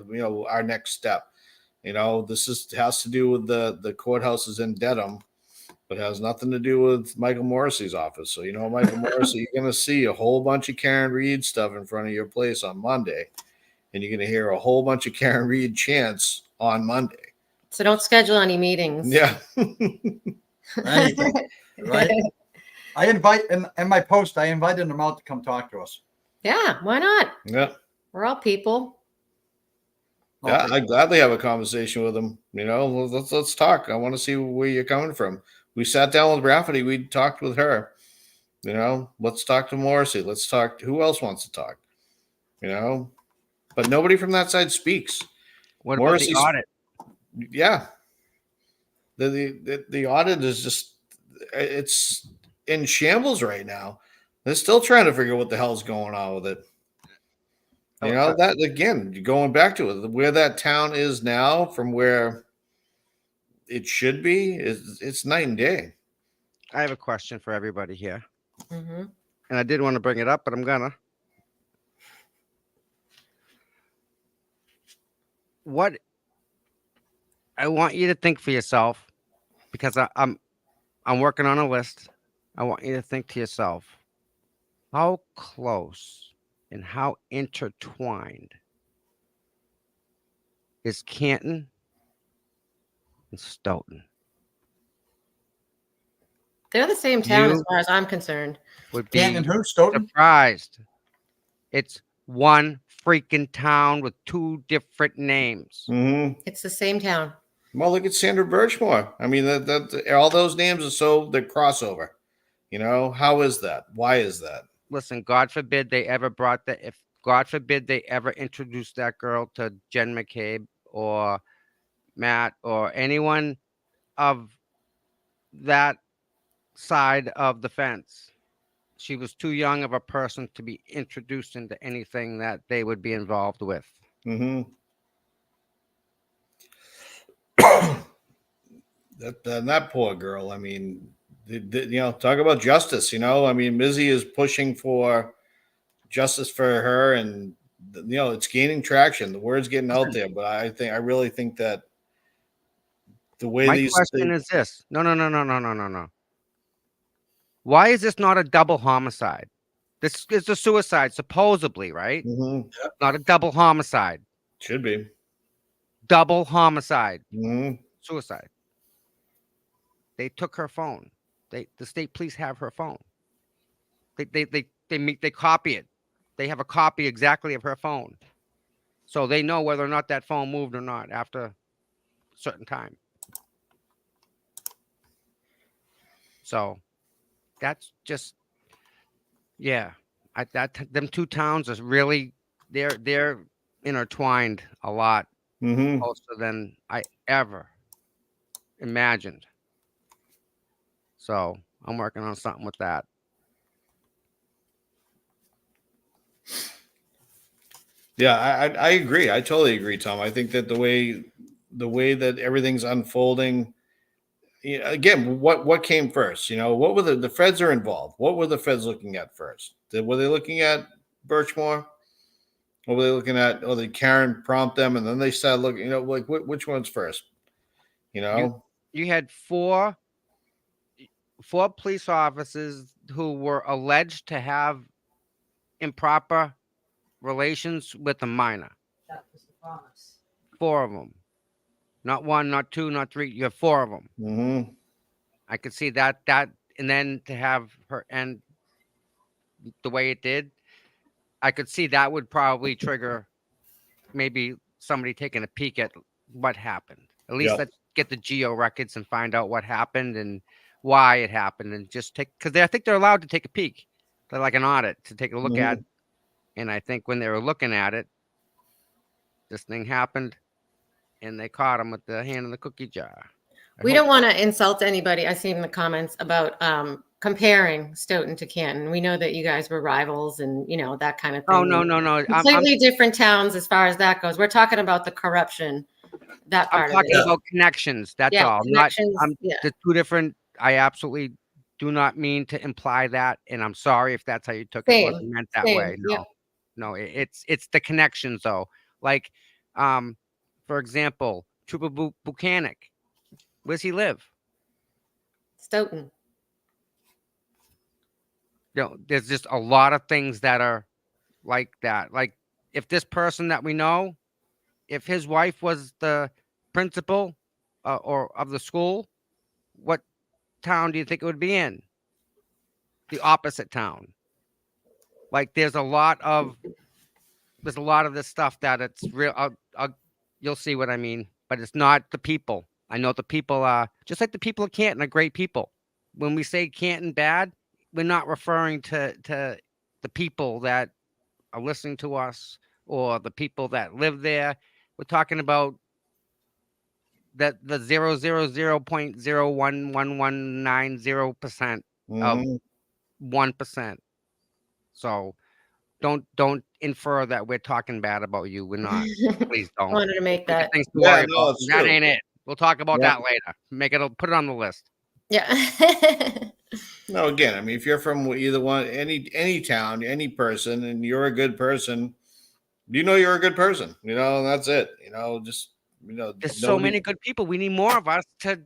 [SPEAKER 4] our next step. This has to do with the courthouses in Dedham, but has nothing to do with Michael Morrissey's office. So, Michael Morrissey, you're going to see a whole bunch of Karen Reed stuff in front of your place on Monday, and you're going to hear a whole bunch of Karen Reed chants on Monday.
[SPEAKER 2] So don't schedule any meetings.
[SPEAKER 4] Yeah.
[SPEAKER 5] Anything, right? I invite in my post, I invited them out to come talk to us.
[SPEAKER 2] Yeah, why not?
[SPEAKER 4] Yeah.
[SPEAKER 2] We're all people.
[SPEAKER 4] Yeah, I'd gladly have a conversation with them. Let's talk. I want to see where you're coming from. We sat down with Rafferty. We talked with her. Let's talk to Morrissey. Let's talk. Who else wants to talk? But nobody from that side speaks.
[SPEAKER 7] What about the audit?
[SPEAKER 4] Yeah. The audit is just, it's in shambles right now. They're still trying to figure out what the hell's going on with it. That again, going back to it, where that town is now from where it should be, it's night and day.
[SPEAKER 7] I have a question for everybody here.
[SPEAKER 2] Mm-hmm.
[SPEAKER 7] And I did want to bring it up, but I'm gonna. What I want you to think for yourself, because I'm working on a list. I want you to think to yourself, how close and how intertwined is Canton and Stoughton?
[SPEAKER 2] They're the same town as far as I'm concerned.
[SPEAKER 7] Would be
[SPEAKER 5] Canton who? Stoughton?
[SPEAKER 7] surprised. It's one freaking town with two different names.
[SPEAKER 4] Mm-hmm.
[SPEAKER 2] It's the same town.
[SPEAKER 4] Well, look at Sandra Birchmore. I mean, that all those names are so they're crossover. You know, how is that? Why is that?
[SPEAKER 7] Listen, God forbid they ever brought that. If God forbid they ever introduced that girl to Jen McCabe or Matt or anyone of that side of the fence. She was too young of a person to be introduced into anything that they would be involved with.
[SPEAKER 4] Mm-hmm. that poor girl. I mean, you know, talk about justice. You know, I mean, Mizzy is pushing for justice for her, and you know, it's gaining traction. The word's getting out there, but I really think that the way
[SPEAKER 7] My question is this: no. Why is this not a double homicide? This is a suicide, supposedly, right?
[SPEAKER 4] Mhm.
[SPEAKER 7] Not a double homicide.
[SPEAKER 4] Should be
[SPEAKER 7] Double homicide,
[SPEAKER 4] Mhm.
[SPEAKER 7] suicide. They took her phone. The state police have her phone. They copy it. They have a copy exactly of her phone, so they know whether or not that phone moved or not after a certain time. So that's just, yeah. Them two towns is really they're intertwined a lot
[SPEAKER 4] Mhm.
[SPEAKER 7] closer than I ever imagined. So I'm working on something with that.
[SPEAKER 4] Yeah, I agree. I totally agree, Tom. I think that the way that everything's unfolding, you know, again, what came first? You know, what were the feds are involved? What were the feds looking at first? Were they looking at Birchmore? What were they looking at? Oh, did Karen prompt them, and then they started looking. You know, like which one's first? You
[SPEAKER 7] You
[SPEAKER 4] know.
[SPEAKER 7] you had four police officers who were alleged to have improper relations with a minor.
[SPEAKER 6] That was the promise.
[SPEAKER 7] Four of them. Not one, not two, not three. You have four of them.
[SPEAKER 4] Mm-hmm.
[SPEAKER 7] I could see that, and then to have her end the way it did, I could see that would probably trigger maybe somebody taking a peek at what happened. At least
[SPEAKER 4] Yeah.
[SPEAKER 7] let's get the geo records and find out what happened and why it happened, and just take, because I think they're allowed to take a peek. They're like an audit to take a look at.
[SPEAKER 4] Mhm.
[SPEAKER 7] And I think when they were looking at it, this thing happened, and they caught him with the hand in the cookie jar.
[SPEAKER 2] We don't want to insult anybody. I see in the comments about comparing Stoughton to Canton. We know that you guys were rivals and, you know, that kind of thing.
[SPEAKER 7] Oh, no.
[SPEAKER 2] Completely different towns as far as that goes. We're talking about the corruption, that
[SPEAKER 7] I'm
[SPEAKER 2] part
[SPEAKER 7] talking
[SPEAKER 2] of it.
[SPEAKER 7] about connections. That's
[SPEAKER 2] Yeah,
[SPEAKER 7] all.
[SPEAKER 2] connections, yeah.
[SPEAKER 7] The two different. I absolutely do not mean to imply that, and I'm sorry if that's how you took it. It wasn't meant that way. No,
[SPEAKER 2] Yep.
[SPEAKER 7] no. It's the connections though. Like, for example, Trooper Buchanan. Where's he live?
[SPEAKER 2] Stoughton.
[SPEAKER 7] You know, there's just a lot of things that are like that. Like, if this person that we know, if his wife was the principal or of the school, what town do you think it would be in? The opposite town. Like, there's a lot of this stuff that it's real. You'll see what I mean, but it's not the people. I know the people are just like the people of Canton are great people. When we say Canton bad, we're not referring to the people that are listening to us or the people that live there. We're talking about that the 0.01119% of
[SPEAKER 4] Mhm.
[SPEAKER 7] 1%. So don't infer that we're talking bad about you. We're not. Please don't.
[SPEAKER 2] Wanted to make
[SPEAKER 7] We got
[SPEAKER 2] that.
[SPEAKER 7] things to
[SPEAKER 4] Yeah,
[SPEAKER 7] worry
[SPEAKER 4] no,
[SPEAKER 7] about.
[SPEAKER 4] it's
[SPEAKER 7] That
[SPEAKER 4] true.
[SPEAKER 7] ain't it. We'll talk about
[SPEAKER 4] Yeah.
[SPEAKER 7] that later. Put it on the list.
[SPEAKER 2] Yeah.
[SPEAKER 4] No, again, I mean, if you're from either one, any town, any person, and you're a good person, you know you're a good person. You know, and that's it. You know, just
[SPEAKER 7] There's so many good people. We need more of us to.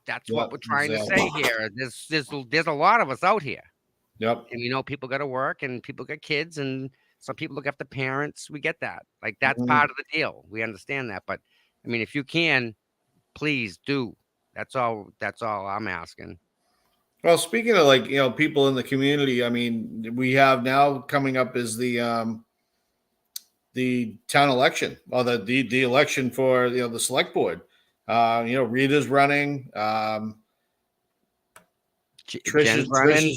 [SPEAKER 7] That's
[SPEAKER 4] Yep,
[SPEAKER 7] what we're trying to
[SPEAKER 4] exactly.
[SPEAKER 7] say here. There's a lot of us out here,
[SPEAKER 4] Yep.
[SPEAKER 7] and we know people got to work, and people got kids, and some people look after parents. We get that. Like, that's
[SPEAKER 4] Mhm.
[SPEAKER 7] part of the deal. We understand that. But I mean, if you can, please do. That's all I'm asking.
[SPEAKER 4] Well, speaking of, like, people in the community, I mean, we have now coming up is the the town election or the election for the select board. Rita's running. Trish is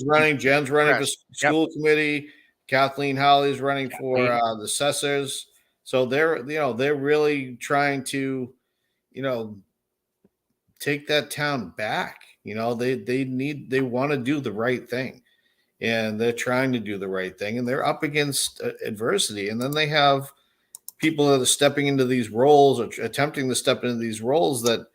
[SPEAKER 4] running. Jen's running for school committee. Kathleen Howley's running for the assessors. So they're really trying to, take that town back. They want to do the right thing, and they're trying to do the right thing, and they're up against adversity. And then they have people that are stepping into these roles or attempting to step into these roles that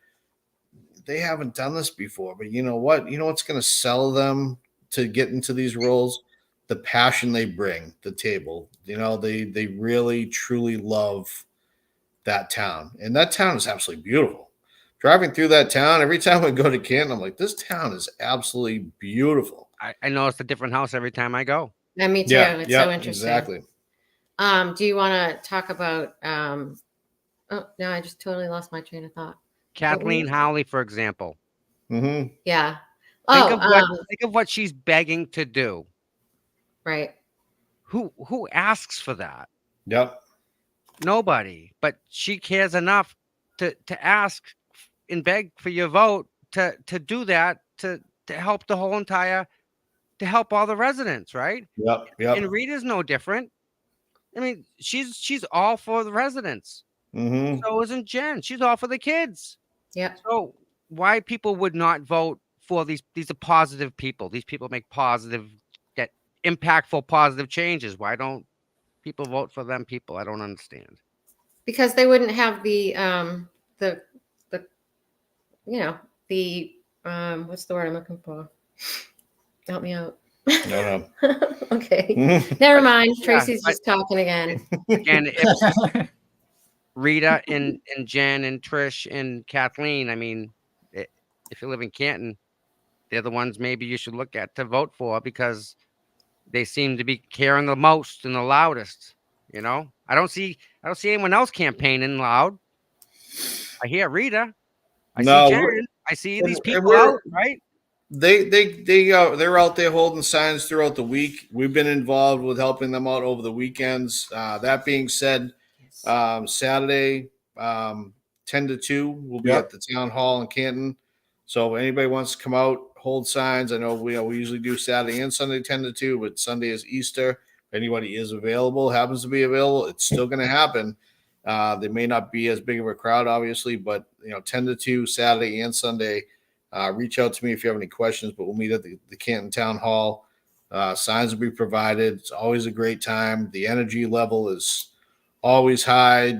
[SPEAKER 4] they haven't done this before. But you know what? What's going to sell them to get into these roles? The passion they bring to the table. They really truly love that town, and that town is absolutely beautiful. Driving through that town, every time I go to Canton, I'm like, this town is absolutely beautiful.
[SPEAKER 7] I know it's a different house every time I go.
[SPEAKER 2] Yeah, me too. It's so interesting.
[SPEAKER 4] Exactly.
[SPEAKER 2] Do you want to talk about? Oh no, I just totally lost my train of thought.
[SPEAKER 7] Kathleen Howley, for example.
[SPEAKER 4] Mm-hmm.
[SPEAKER 2] Yeah.
[SPEAKER 7] Think of what she's begging to do.
[SPEAKER 2] Right.
[SPEAKER 7] Who asks for that?
[SPEAKER 4] Yep.
[SPEAKER 7] Nobody. But she cares enough to ask and beg for your vote to do that to help the whole to help all the residents, right?
[SPEAKER 4] Yep.
[SPEAKER 7] And Rita's no different. I mean, she's all for the residents.
[SPEAKER 4] Mm-hmm.
[SPEAKER 7] So isn't Jen? She's all for the kids.
[SPEAKER 2] Yeah.
[SPEAKER 7] So why people would not vote for these are positive people. These people make get impactful positive changes. Why don't people vote for them people? I don't understand.
[SPEAKER 2] Because they wouldn't have the what's the word I'm looking for? Help me out.
[SPEAKER 4] No.
[SPEAKER 2] Okay. Never mind. Tracy's just talking again.
[SPEAKER 7] Again, if Rita and Jen and Trish and Kathleen, I mean, if you live in Canton, they're the ones maybe you should look at to vote for because they seem to be caring the most and the loudest. I don't see anyone else campaigning loud. I hear Rita. I see Jen. I see these people out, right?
[SPEAKER 4] They're out there holding signs throughout the week. We've been involved with helping them out over the weekends. That being said, Saturday, 10 to 2, we'll be at the town hall in Canton. So if anybody wants to come out, hold signs. I know we usually do Saturday and Sunday 10 to 2, but Sunday is Easter. If anybody happens to be available, it's still going to happen. They may not be as big of a crowd, obviously, but 10 to 2 Saturday and Sunday. Reach out to me if you have any questions, but we'll meet at the Canton Town Hall. Signs will be provided. It's always a great time. The energy level is always high.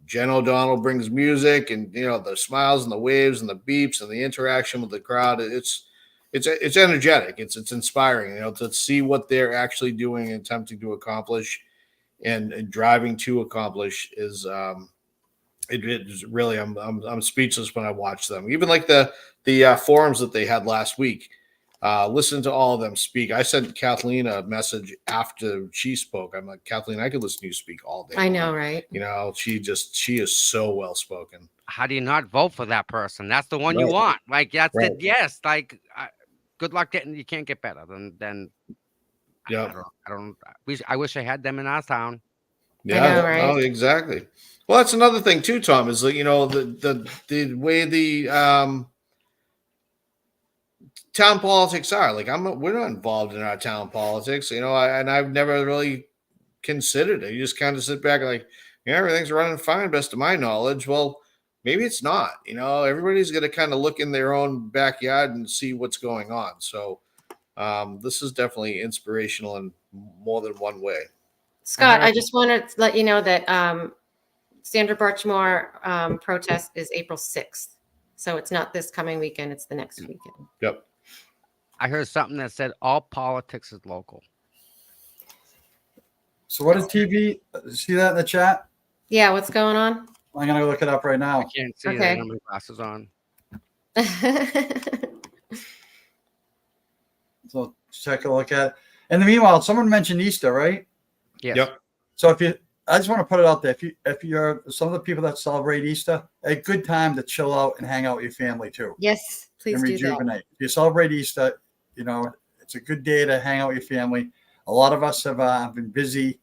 [SPEAKER 4] Jen O'Donnell brings music, and the smiles and the waves and the beeps and the interaction with the crowd. It's energetic. It's inspiring. To see what they're actually doing and attempting to accomplish, and driving to accomplish is. It is really. I'm speechless when I watch them. Even like the forums that they had last week. Listen to all of them speak. I sent Kathleen a message after she spoke. I'm like, Kathleen, I could listen to you speak all day.
[SPEAKER 2] I know, right?
[SPEAKER 4] She is so well spoken.
[SPEAKER 7] How do you not vote for that person? That's the one you want. Like that's it. Yes. Like, good luck getting. You can't get better than.
[SPEAKER 4] Yeah.
[SPEAKER 7] I don't. I wish I had them in our town.
[SPEAKER 4] Yeah.
[SPEAKER 2] I know, right?
[SPEAKER 4] Oh, exactly. Well, that's another thing too, Tom. Is that the way the town politics are. Like we're not involved in our town politics, and I've never really considered it. You just kind of sit back and like, everything's running fine, best of my knowledge. Well, maybe it's not. Everybody's going to kind of look in their own backyard and see what's going on. So this is definitely inspirational in more than one way.
[SPEAKER 2] Scott, I just wanted to let you know that Sandra Birchmore protest is April 6th. So it's not this coming weekend. It's the next weekend.
[SPEAKER 4] Yep.
[SPEAKER 7] I heard something that said all politics is local.
[SPEAKER 5] So what is TV? See that in the chat?
[SPEAKER 2] Yeah, what's going on?
[SPEAKER 5] I'm going to look it up right now.
[SPEAKER 7] I can't see that. I have my glasses on.
[SPEAKER 5] So take a look at it. In the meanwhile, someone mentioned Easter, right?
[SPEAKER 7] Yes.
[SPEAKER 4] Yep.
[SPEAKER 5] So I just want to put it out there. If you're some of the people that celebrate Easter, a good time to chill out and hang out with your family too.
[SPEAKER 2] Yes, please
[SPEAKER 5] and
[SPEAKER 2] do
[SPEAKER 5] rejuvenate.
[SPEAKER 2] that.
[SPEAKER 5] If you celebrate Easter, it's a good day to hang out with your family. A lot of us have been busy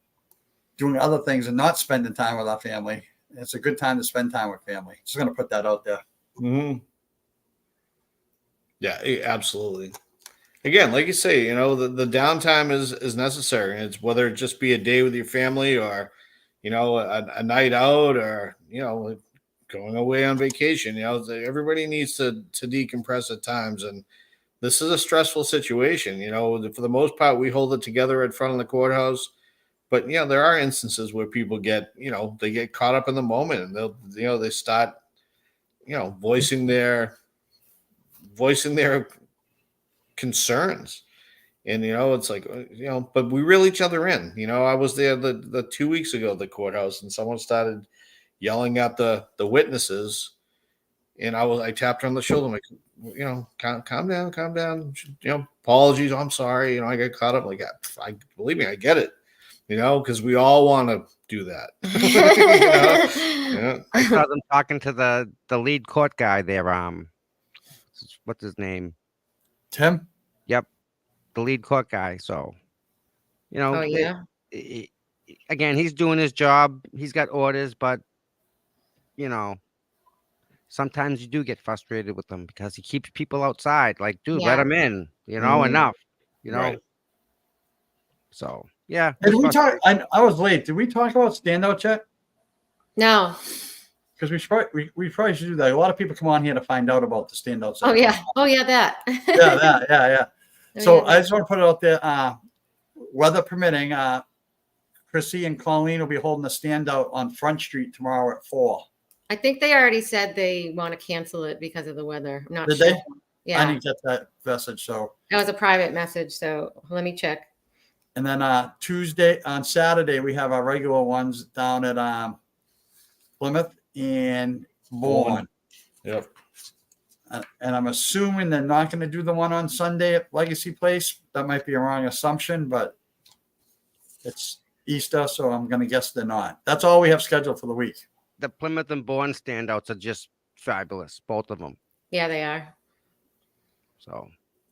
[SPEAKER 5] doing other things and not spending time with our family. It's a good time to spend time with family. Just going to put that out there.
[SPEAKER 4] Mm-hmm. Yeah, absolutely. Again, like you say, the downtime is necessary. And it's whether it just be a day with your family or, a night out or, going away on vacation. Everybody needs to decompress at times. And this is a stressful situation. For the most part, we hold it together in front of the courthouse. But, there are instances where people get, they get caught up in the moment and they start, voicing their concerns. And it's like, but we reel each other in. I was there the 2 weeks ago at the courthouse, and someone started yelling at the witnesses, and I tapped her on the shoulder, I'm like, calm down, apologies, I'm sorry, I got caught up. Like, I believe me, I get it, because we all want to do that.
[SPEAKER 7] I saw them talking to the lead court guy there. What's his name?
[SPEAKER 5] Tim?
[SPEAKER 7] Yep. The lead court guy. So,
[SPEAKER 2] Oh, yeah.
[SPEAKER 7] Again, he's doing his job. He's got orders, but, sometimes you do get frustrated with him because he keeps people outside. Like, dude, let him in, enough,
[SPEAKER 4] Right.
[SPEAKER 7] So, yeah.
[SPEAKER 5] Did we talk? I was late. Did we talk about standouts yet?
[SPEAKER 2] No.
[SPEAKER 5] Because we probably should do that. A lot of people come on here to find out about the standouts.
[SPEAKER 2] Oh, yeah. Oh, yeah, that.
[SPEAKER 5] Yeah. So I just want to put it out there. Weather permitting, Chrissy and Colleen will be holding a standout on Front Street tomorrow at 4.
[SPEAKER 2] I think they already said they want to cancel it because of the weather. I'm not
[SPEAKER 5] Did
[SPEAKER 2] sure.
[SPEAKER 5] they?
[SPEAKER 2] Yeah.
[SPEAKER 5] I didn't get that message. So
[SPEAKER 2] That was a private message, so let me check.
[SPEAKER 5] and then on Saturday we have our regular ones down at Plymouth and Bourne.
[SPEAKER 4] Yep.
[SPEAKER 5] And I'm assuming they're not going to do the one on Sunday at Legacy Place. That might be a wrong assumption, but it's Easter, so I'm going to guess they're not. That's all we have scheduled for the week.
[SPEAKER 7] The Plymouth and Bourne standouts are just fabulous, both of them.
[SPEAKER 2] Yeah, they are.
[SPEAKER 7] So,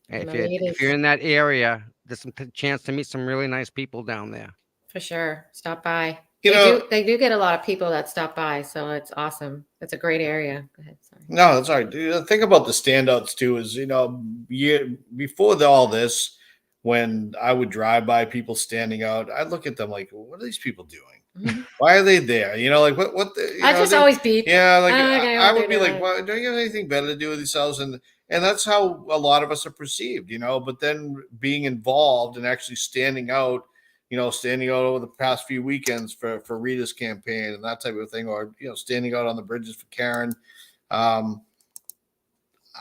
[SPEAKER 2] And
[SPEAKER 7] if you're in that area, there's some chance to meet some really nice people down there.
[SPEAKER 2] For sure. Stop by. They do get a lot of people that stop by, so it's awesome. It's a great area. Go ahead. Sorry.
[SPEAKER 4] No, that's all right. The thing about the standouts too is, before all this, when I would drive by people standing out, I'd look at them like, what are these people doing?
[SPEAKER 2] Mm-hmm.
[SPEAKER 4] Why are they there? What?
[SPEAKER 2] I just always beep.
[SPEAKER 4] Yeah, like
[SPEAKER 2] Okay,
[SPEAKER 4] I
[SPEAKER 2] I'll
[SPEAKER 4] would
[SPEAKER 2] do
[SPEAKER 4] be
[SPEAKER 2] that.
[SPEAKER 4] like, well, don't you have anything better to do with yourselves? And that's how a lot of us are perceived, But then being involved and actually standing out over the past few weekends for Rita's campaign and that type of thing, or standing out on the bridges for Karen.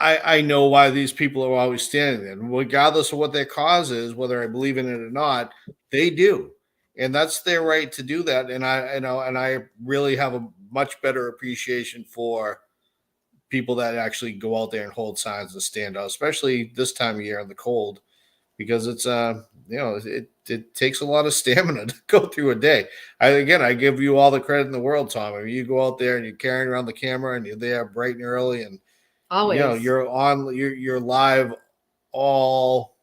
[SPEAKER 4] I know why these people are always standing there, regardless of what their cause is, whether I believe in it or not. They do, and that's their right to do that. And I really have a much better appreciation for people that actually go out there and hold signs and stand out, especially this time of year in the cold, because it's it takes a lot of stamina to go through a day. I give you all the credit in the world, Tom. I mean, you go out there and you're carrying around the camera and you're there bright and early, and
[SPEAKER 2] Always.
[SPEAKER 4] you're live all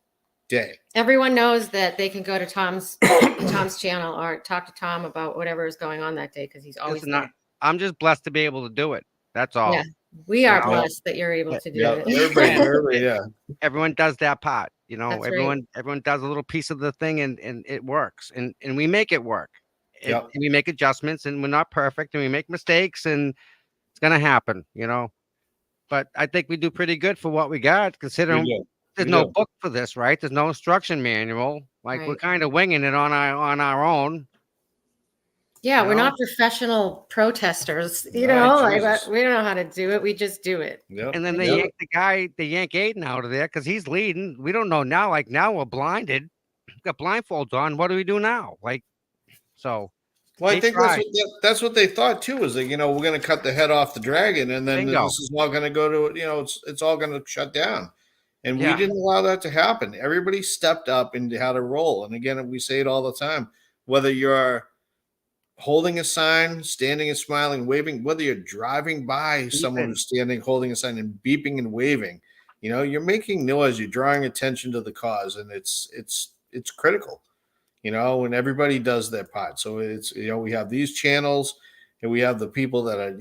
[SPEAKER 4] day.
[SPEAKER 2] Everyone knows that they can go to Tom's channel or talk to Tom about whatever is going on that day because he's always there.
[SPEAKER 7] I'm just blessed to be able to do it. That's all.
[SPEAKER 2] Yeah, we are blessed that you're able to do it.
[SPEAKER 4] Everybody,
[SPEAKER 7] everyone does that part.
[SPEAKER 2] That's
[SPEAKER 7] everyone does a little piece of the thing and it works and we make it work. And we make adjustments and we're not perfect and we make mistakes and it's going to happen, but I think we do pretty good for what we got considering there's no book for this, right? There's no instruction manual. Like we're kind of winging it on our own.
[SPEAKER 2] Yeah, we're not professional protesters, we don't know how to do it. We just do it.
[SPEAKER 7] Yep. And then they yank AIN out of there because he's leading. We don't know now. Like now we're blinded. We've got blindfolds on. What do we do now? So.
[SPEAKER 4] Well, I think that's what they thought too. Is that we're going to cut the head off the dragon, and then this is all going to go to it's all going to shut down. And we didn't allow that to happen. Everybody stepped up and had a role. And again, we say it all the time. Whether you're holding a sign, standing and smiling, waving, whether you're driving by someone who's standing, holding a sign and beeping and waving, you're making noise, you're drawing attention to the cause, and it's critical. and everybody does their part. So it's, we have these channels and we have the people that are,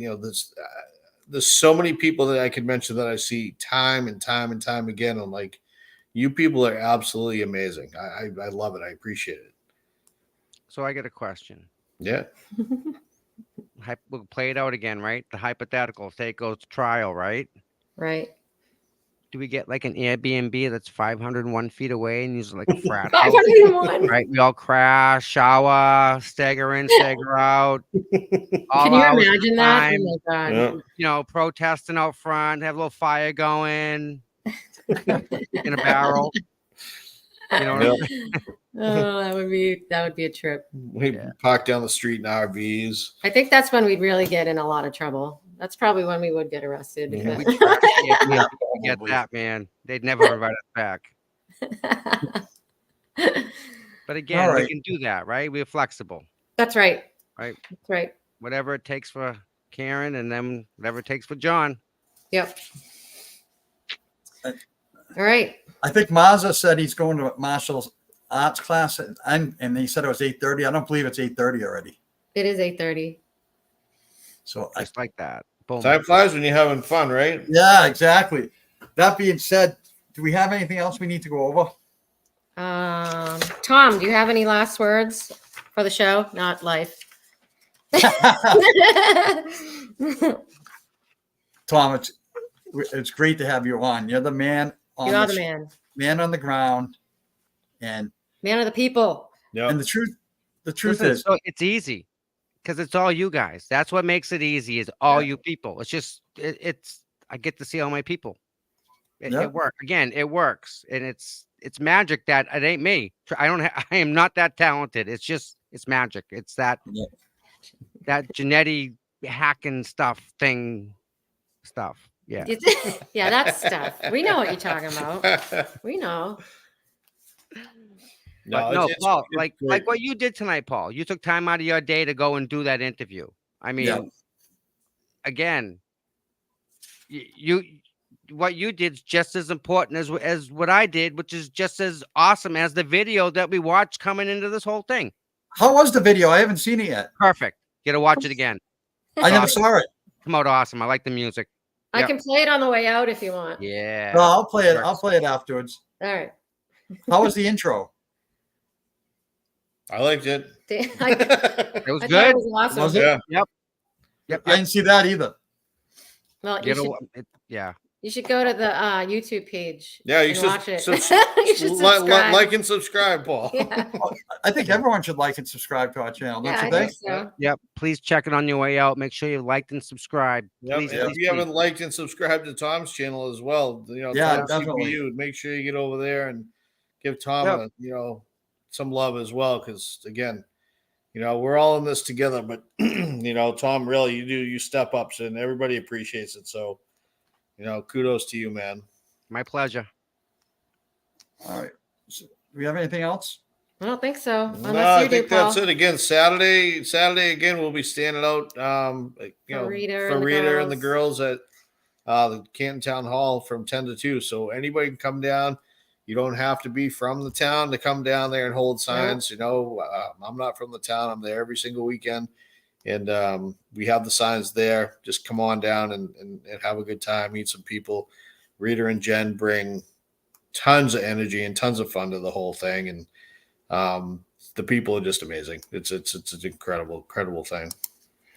[SPEAKER 4] there's so many people that I could mention that I see time and time and time again. I'm like, you people are absolutely amazing. I love it. I appreciate it.
[SPEAKER 7] So I get a question.
[SPEAKER 4] Yeah.
[SPEAKER 7] We'll play it out again, right? The hypothetical, say it goes to trial, right?
[SPEAKER 2] Right.
[SPEAKER 7] Do we get like an Airbnb that's 501 feet away and use like a frat house?
[SPEAKER 2] 501.
[SPEAKER 7] Right? We all crash, shower, stagger in, stagger out.
[SPEAKER 2] Can you imagine that? Oh my God.
[SPEAKER 4] Yeah.
[SPEAKER 7] Protesting out front, have a little fire going in a barrel.
[SPEAKER 2] Oh, that would be a trip.
[SPEAKER 4] We park down the street in RVs.
[SPEAKER 2] I think that's when we'd really get in a lot of trouble. That's probably when we would get arrested.
[SPEAKER 7] Yeah,
[SPEAKER 2] because-
[SPEAKER 7] we get that, man. They'd never invite us back. But again, we can do that, right? We're flexible.
[SPEAKER 2] That's right.
[SPEAKER 7] Right.
[SPEAKER 2] That's right.
[SPEAKER 7] Whatever it takes for Karen, and then whatever it takes for John.
[SPEAKER 2] Yep. All right.
[SPEAKER 5] I think Mazza said he's going to Marshall's arts class, and he said it was 8:30. I don't believe it's 8:30 already.
[SPEAKER 2] It is 8:30.
[SPEAKER 5] So
[SPEAKER 7] Just like that. Boom.
[SPEAKER 4] Time flies when you're having fun, right?
[SPEAKER 5] Yeah, exactly. That being said, do we have anything else we need to go over?
[SPEAKER 2] Tom, do you have any last words for the show? Not life.
[SPEAKER 5] Tom, it's great to have you on. You're the man.
[SPEAKER 2] You are the man.
[SPEAKER 5] Man on the ground, and
[SPEAKER 2] man of the people.
[SPEAKER 4] Yeah.
[SPEAKER 5] And the truth
[SPEAKER 7] Listen,
[SPEAKER 5] is,
[SPEAKER 7] so it's easy because it's all you guys. That's what makes it easy. Is all you people. It's just I get to see all my people. It works again. It works, and it's magic that it ain't me. I am not that talented. It's magic. It's that genetic hacking stuff. Yeah.
[SPEAKER 2] Yeah, that stuff. We know what you're talking about. We know.
[SPEAKER 7] Paul, like what you did tonight, Paul. You took time out of your day to go and do that interview. I mean, again, what you did is just as important as what I did, which is just as awesome as the video that we watched coming into this whole thing.
[SPEAKER 5] How was the video? I haven't seen it yet.
[SPEAKER 7] Perfect. You got to watch it again.
[SPEAKER 5] I never saw it.
[SPEAKER 7] Come out awesome. I like the music.
[SPEAKER 2] I can play it on the way out if you want.
[SPEAKER 7] Yeah.
[SPEAKER 5] No, I'll play it. I'll play it afterwards.
[SPEAKER 2] All right.
[SPEAKER 5] How was the intro?
[SPEAKER 4] I liked it.
[SPEAKER 7] It was
[SPEAKER 2] I
[SPEAKER 7] good.
[SPEAKER 2] It was awesome.
[SPEAKER 5] Was it?
[SPEAKER 7] Yep.
[SPEAKER 5] I didn't see that either.
[SPEAKER 2] Well, you should go to the YouTube page.
[SPEAKER 4] Yeah, you should
[SPEAKER 2] watch it.
[SPEAKER 4] you
[SPEAKER 2] should subscribe.
[SPEAKER 4] like and subscribe, Paul.
[SPEAKER 2] Yeah.
[SPEAKER 5] I think everyone should like and subscribe to our channel. Don't you
[SPEAKER 2] I
[SPEAKER 5] think?
[SPEAKER 2] so.
[SPEAKER 7] Yep. Please check it on your way out. Make sure you liked and subscribed.
[SPEAKER 4] Yep.
[SPEAKER 7] Please,
[SPEAKER 4] If you haven't liked and subscribed to Tom's channel as well, Tom
[SPEAKER 5] definitely.
[SPEAKER 4] CPU, make sure you get over there and give Tom some love as well. Because again, we're all in this together. But Tom, really, you step ups and everybody appreciates it. So, kudos to you, man.
[SPEAKER 7] My pleasure.
[SPEAKER 5] All right. So, do we have anything else?
[SPEAKER 2] I don't think so.
[SPEAKER 4] I think that's it. Again, Saturday again, we'll be standing out,
[SPEAKER 2] for Rita
[SPEAKER 4] and the girls at the Canton Town Hall from 10 to 2. So anybody can come down. You don't have to be from the town to come down there and hold signs. I'm not from the town. I'm there every single weekend. And we have the signs there. Just come on down and have a good time, meet some people. Rita and Jen bring tons of energy and tons of fun to the whole thing. And the people are just amazing. It's an incredible thing.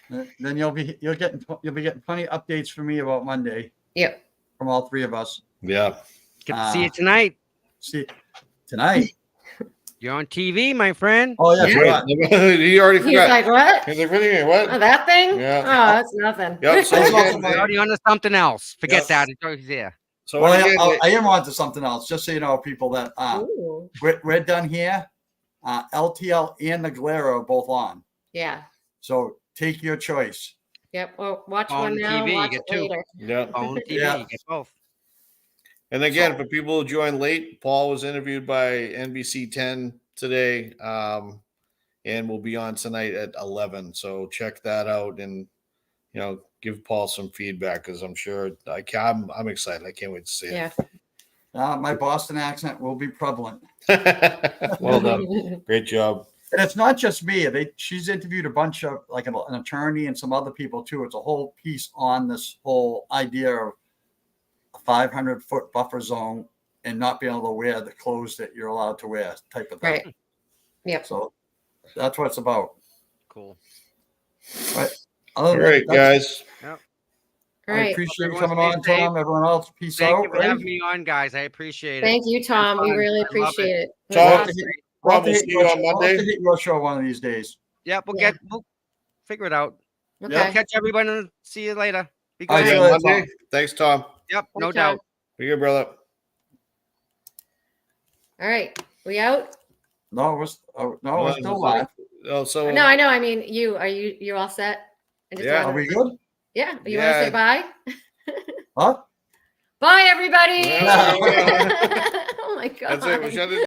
[SPEAKER 5] Then you'll be getting plenty of updates from me about Monday.
[SPEAKER 2] Yep.
[SPEAKER 5] From all three of us.
[SPEAKER 4] Yeah.
[SPEAKER 7] Get to see you tonight.
[SPEAKER 5] See tonight.
[SPEAKER 7] You're on TV, my friend.
[SPEAKER 5] Oh yeah,
[SPEAKER 4] you already forgot.
[SPEAKER 2] He's like, what?
[SPEAKER 4] He's like, what?
[SPEAKER 2] Oh, that thing?
[SPEAKER 4] Yeah.
[SPEAKER 2] Oh, that's nothing.
[SPEAKER 4] Yep. So
[SPEAKER 7] You're already on to something else. Forget that. It's always there.
[SPEAKER 4] So
[SPEAKER 5] I am on to something else. Just so you know, people, that we're done here. LTL and the Glare are both on.
[SPEAKER 2] Yeah.
[SPEAKER 5] So take your choice.
[SPEAKER 2] Yep. Well, watch
[SPEAKER 7] On
[SPEAKER 2] one now.
[SPEAKER 7] TV,
[SPEAKER 2] Watch
[SPEAKER 7] you
[SPEAKER 2] it
[SPEAKER 7] get two.
[SPEAKER 2] later.
[SPEAKER 4] Yeah.
[SPEAKER 7] On TV,
[SPEAKER 5] Yeah.
[SPEAKER 7] you get both.
[SPEAKER 4] And again, for people who joined late, Paul was interviewed by NBC 10 today, and will be on tonight at 11. So check that out, and give Paul some feedback, because I'm sure I'm excited. I can't wait to see it.
[SPEAKER 2] Yeah.
[SPEAKER 5] My Boston accent will be prevalent.
[SPEAKER 4] Well done. Great job.
[SPEAKER 5] And it's not just me. She's interviewed a bunch of like an attorney and some other people too. It's a whole piece on this whole idea of a 500-foot buffer zone and not being able to wear the clothes that you're allowed to wear, type of thing.
[SPEAKER 8] Right. Yep.
[SPEAKER 5] So that's what it's about.
[SPEAKER 7] Cool.
[SPEAKER 5] Right.
[SPEAKER 4] All right, guys.
[SPEAKER 8] All
[SPEAKER 5] I
[SPEAKER 8] right.
[SPEAKER 5] appreciate you
[SPEAKER 7] Everyone
[SPEAKER 5] coming on,
[SPEAKER 7] stay safe.
[SPEAKER 5] Tom. Everyone else, peace
[SPEAKER 7] Thank
[SPEAKER 5] out.
[SPEAKER 7] you for having me on, guys. I appreciate it.
[SPEAKER 8] Thank you, Tom. We
[SPEAKER 7] fun.
[SPEAKER 8] really
[SPEAKER 7] I love
[SPEAKER 8] appreciate it.
[SPEAKER 4] Tom,
[SPEAKER 5] We'll have
[SPEAKER 4] Rob,
[SPEAKER 5] to
[SPEAKER 4] we'll
[SPEAKER 5] hit
[SPEAKER 4] see you on Monday.
[SPEAKER 5] hit your show one of these days.
[SPEAKER 7] Yeah, we'll figure it out.
[SPEAKER 8] Okay.
[SPEAKER 5] Yeah.
[SPEAKER 7] I'll catch everybody and see you later. Be
[SPEAKER 5] All
[SPEAKER 7] good.
[SPEAKER 5] right,
[SPEAKER 4] See you
[SPEAKER 5] see you
[SPEAKER 4] on
[SPEAKER 5] later,
[SPEAKER 4] Monday. Thanks, Tom.
[SPEAKER 7] Yep, no
[SPEAKER 8] Anytime.
[SPEAKER 7] doubt.
[SPEAKER 4] Be good, brother.
[SPEAKER 8] All right. We out?
[SPEAKER 5] No, we're still live.
[SPEAKER 4] Oh, so
[SPEAKER 8] No, I know. I mean, you all set? I just
[SPEAKER 4] Yeah.
[SPEAKER 5] Are
[SPEAKER 8] wanna-
[SPEAKER 5] we good?
[SPEAKER 8] Yeah. You want to
[SPEAKER 4] Yeah.
[SPEAKER 8] say bye?
[SPEAKER 5] Huh?
[SPEAKER 8] Bye, everybody.
[SPEAKER 4] Yeah.
[SPEAKER 8] Oh my God.
[SPEAKER 4] That's it. We shut it